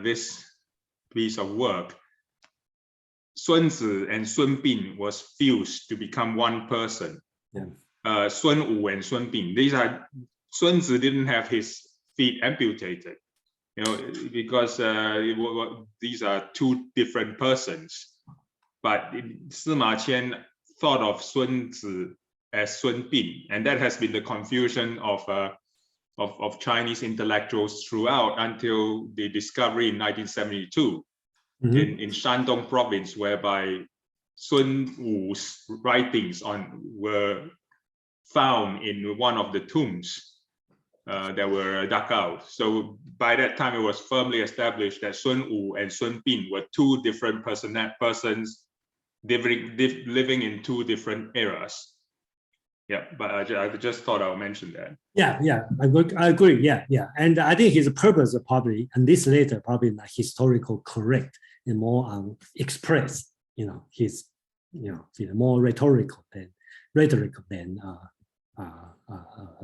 this piece of work, Sun Tzu and Sun Bin was fused to become one person. Yeah. Sun Wu and Sun Bin. Sun Tzu didn't have his feet amputated, because these are 2 different persons. But Sima Qian thought of Sun Tzu as Sun Bin, and that has been the confusion of Chinese intellectuals throughout until the discovery in 1972 in Shandong province, whereby Sun Wu's writings were found in one of the tombs that were dug out. So by that time, it was firmly established that Sun Wu and Sun Bin were 2 different persons living in 2 different eras. Yeah, but I just thought I would mention that. Yeah, I agree. Yeah. And I think his purpose probably, and this later probably not historical correct and more express, his, more rhetorical than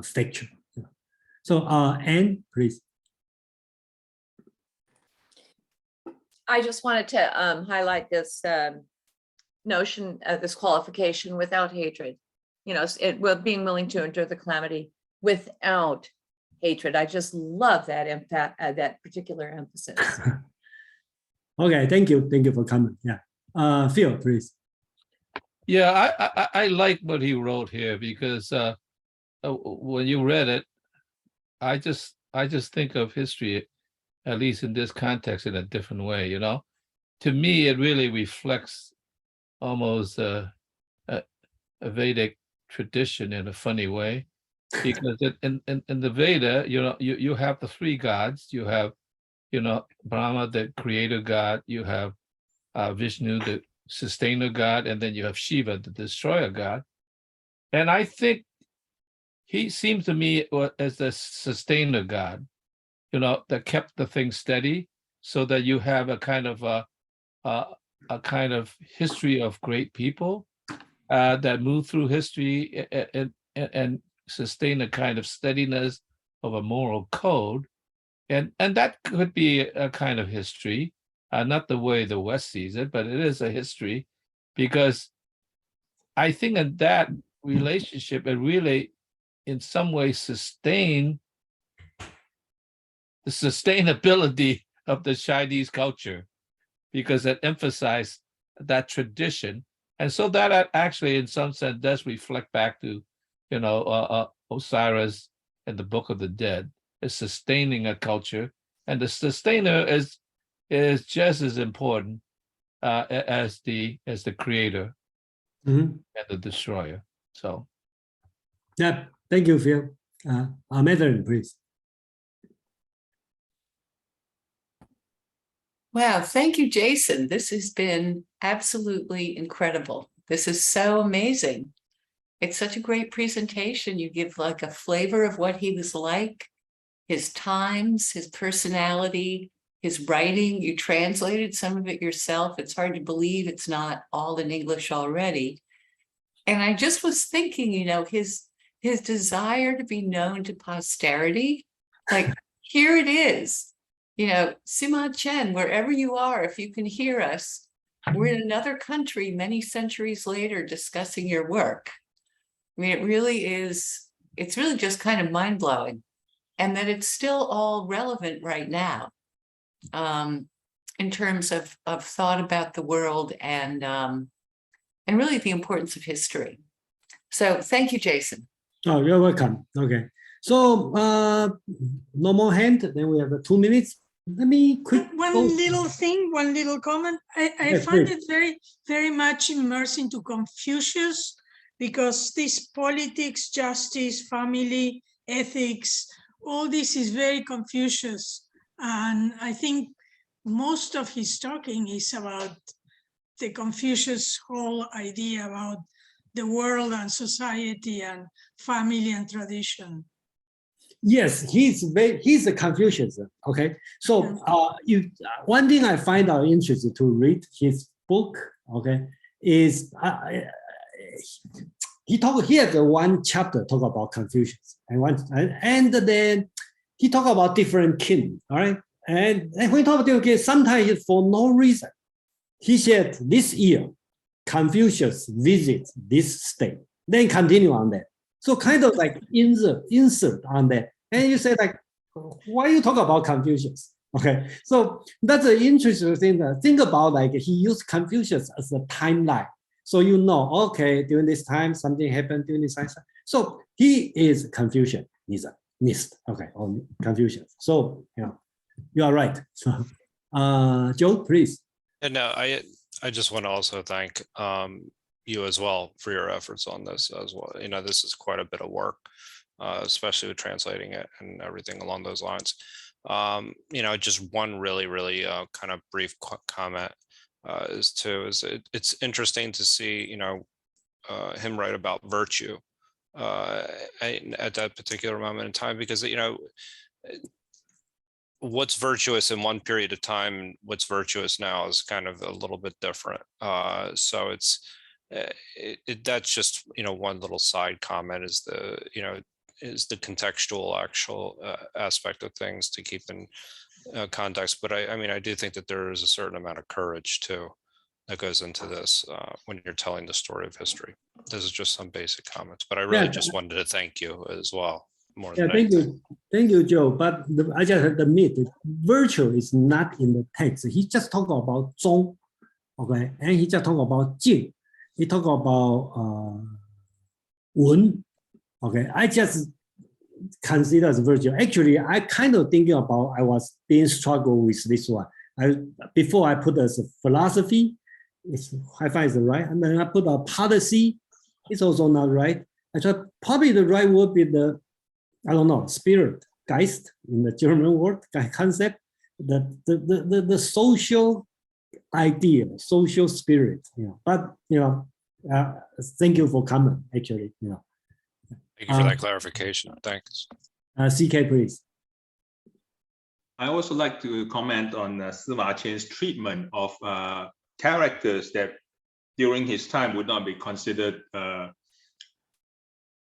factual. So, Anne, please. I just wanted to highlight this notion of this qualification without hatred. Being willing to endure the calamity without hatred. I just love that that particular emphasis. Okay, thank you for coming. Yeah, Phil, please. Yeah, I like what he wrote here because when you read it, I just think of history, at least in this context, in a different way. You know, to me, it really reflects almost a Vedic tradition in a funny way, because in the Veda, you know, you have the three gods. You have, you know, Brahma, the creator god. You have Vishnu, the sustainer god, and then you have Shiva, the destroyer god. And I think he seems to me as the sustainer god, you know, that kept the thing steady, so that you have a kind of history of great people that move through history and sustain a kind of steadiness of a moral code, and that could be a kind of history, not the way the West sees it, but it is a history, because I think in that relationship it really, in some way, sustain the sustainability of the Chinese culture, because it emphasized that tradition. And so that actually, in some sense, does reflect back to, you know, Osiris and the Book of the Dead is sustaining a culture, and the sustainer is just as important as the creator and the destroyer. So, yeah, thank you, Phil. Madeline, please. Wow, thank you, Jason. This has been absolutely incredible. This is so amazing. It's such a great presentation. You give like a flavor of what he was like, his times, his personality, his writing. You translated some of it yourself. It's hard to believe it's not all in English already. And I just was thinking, you know, his desire to be known to posterity, like here it is. You know, Sima Chen, wherever you are, if you can hear us, we're in another country many centuries later discussing your work. I mean, it really is, it's really just kind of mind-blowing, and that it's still all relevant right now in terms of thought about the world and really the importance of history. So thank you, Jason. Oh, you're welcome. Okay. So no more hand, then we have 2 minutes. Let me quick. One little comment. I Yes, find please. it very, very much immersed into Confucius, because this politics, justice, family, ethics, all this is very Confucius. And I think most of his talking is about the Confucius whole idea about the world and society and family and tradition. Yes, he's a Confucius. Okay, so one thing I find out interesting to read his book. Okay, is he has one chapter talk about Confucius, and then he talk about different king. All right, and when he talk about different king, sometimes for no reason, he said this year Confucius visits this state, then continue on that. So kind of like insert on that. And you say like, why you talk about Confucius? Okay, so that's an interesting thing. Think about like he used Confucius as a timeline. So you know, okay, during this time, something happened during this time. So he is Confucianist, okay, or Confucius. So, you know, you are right. So, Joe, please. And no, I just want to also thank you as well for your efforts on this as well. You know, this is quite a bit of work, especially with translating it and everything along those lines. You know, just one really kind of brief comment it's interesting to see, you know, him write about virtue at that particular moment in time, because, you know, what's virtuous in one period of time and what's virtuous now is kind of a little bit different. So that's just, you know, one little side comment is the contextual actual aspect of things to keep in context. But I mean, I do think that there is a certain amount of courage too that goes into this when you're telling the story of history. This is just some basic comments, but I really just wanted to thank you as well. more Yeah, than thank you, Joe. But I just have to admit, virtue is not in the text. He just talk about 中, okay, and he just talk about 静. He talk about 文, okay. I just consider as virtue. Actually, I kind of thinking about, I was being struggle with this one. Before I put as a philosophy, I find it's right, and then I put a policy, it's also not right. I thought probably the right word be the, I don't know, spirit, Geist in the German word concept, the social idea, social spirit. But thank you for comment. Actually, Thank you for that clarification. Thanks. CK, please. I also like to comment on Sima Qian's treatment of characters that during his time would not be considered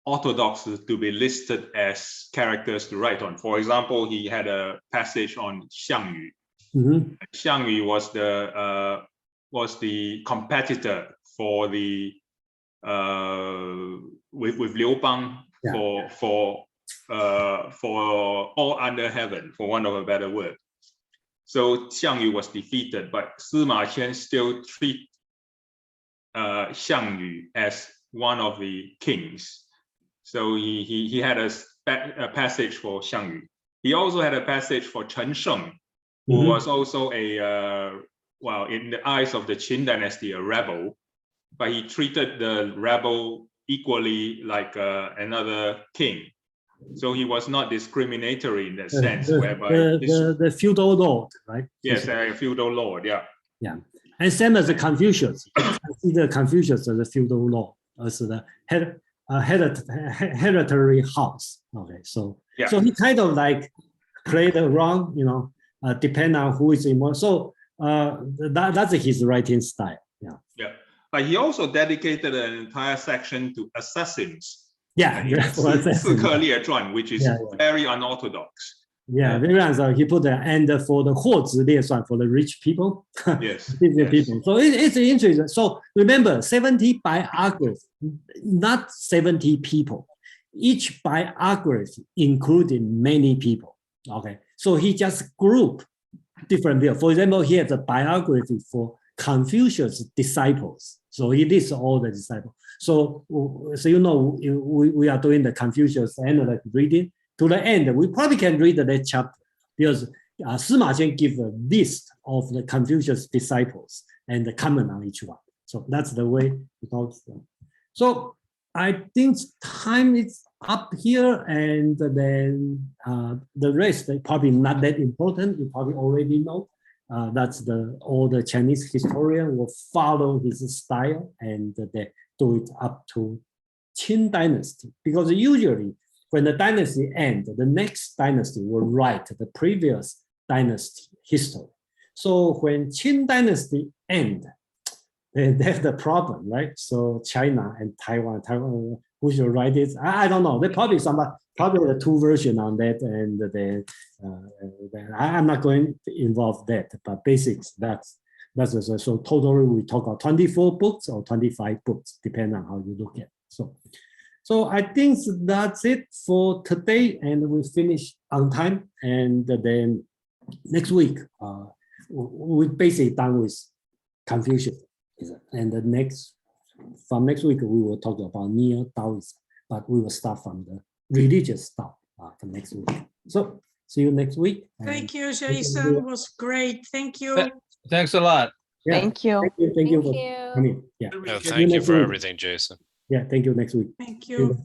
orthodox to be listed as characters to write on. For example, he had a passage on Xiang Yu. Mm-hmm. Xiang Yu was the competitor for the with Liu Bang for all under heaven, for want of a better word. So Xiang Yu was defeated, but Sima Qian still treat Xiang Yu as one of the kings. So he had a passage for Xiang Yu. He also had a passage for Chen Sheng, who was also well, in the eyes of the Qin dynasty, a rebel, but he treated the rebel equally like another king. So he was not discriminatory in that sense, whereby the feudal lord, right? Yes, a feudal lord, yeah. Yeah, and same as the Confucius. Consider Confucius as a feudal lord, as the hereditary house. Okay, so so he kind of like played around, depend on who is immortal. So that's his writing style. Yeah, but he also dedicated an entire section to assassins. Yeah, which is very unorthodox. Yeah, very unorthodox. He put the and for the 货殖列传 for the rich people. Yes, people. So it's interesting. So remember, 70 biographies, not 70 people. Each biography including many people. Okay, so he just grouped different people. For example, he has a biography for Confucius' disciples. So he lists all the disciples. So we are doing the Confucius analytic reading. To the end, we probably can read that chapter because Sima Qian gives a list of the Confucius disciples and the comment on each one. So that's the way it goes. So I think time is up here, and then the rest probably not that important. You probably already know. That's all the Chinese historian will follow his style, and they do it up to Qin dynasty, because usually when the dynasty ends, the next dynasty will write the previous dynasty history. So when Qin dynasty ends, there's the problem, right? So China and Taiwan, who should write it? I don't know. There probably probably the two versions on that, and I'm not going to involve that, but basics, that's so totally we talk about 24 books or 25 books, depending on how you look at it. So I think that's it for today, and we finish on time. And then next week, we're basically done with Confucius. And from next week, we will talk about Neo-Taoism, but we will start from the religious stuff for next week. So see you next week. Thank you, Jason. It was great. Thank you. Thanks a lot. Yeah. Thank you. Thank you for coming. Yeah. Thank you for everything, Jason. Yeah, thank you next week. Thank you.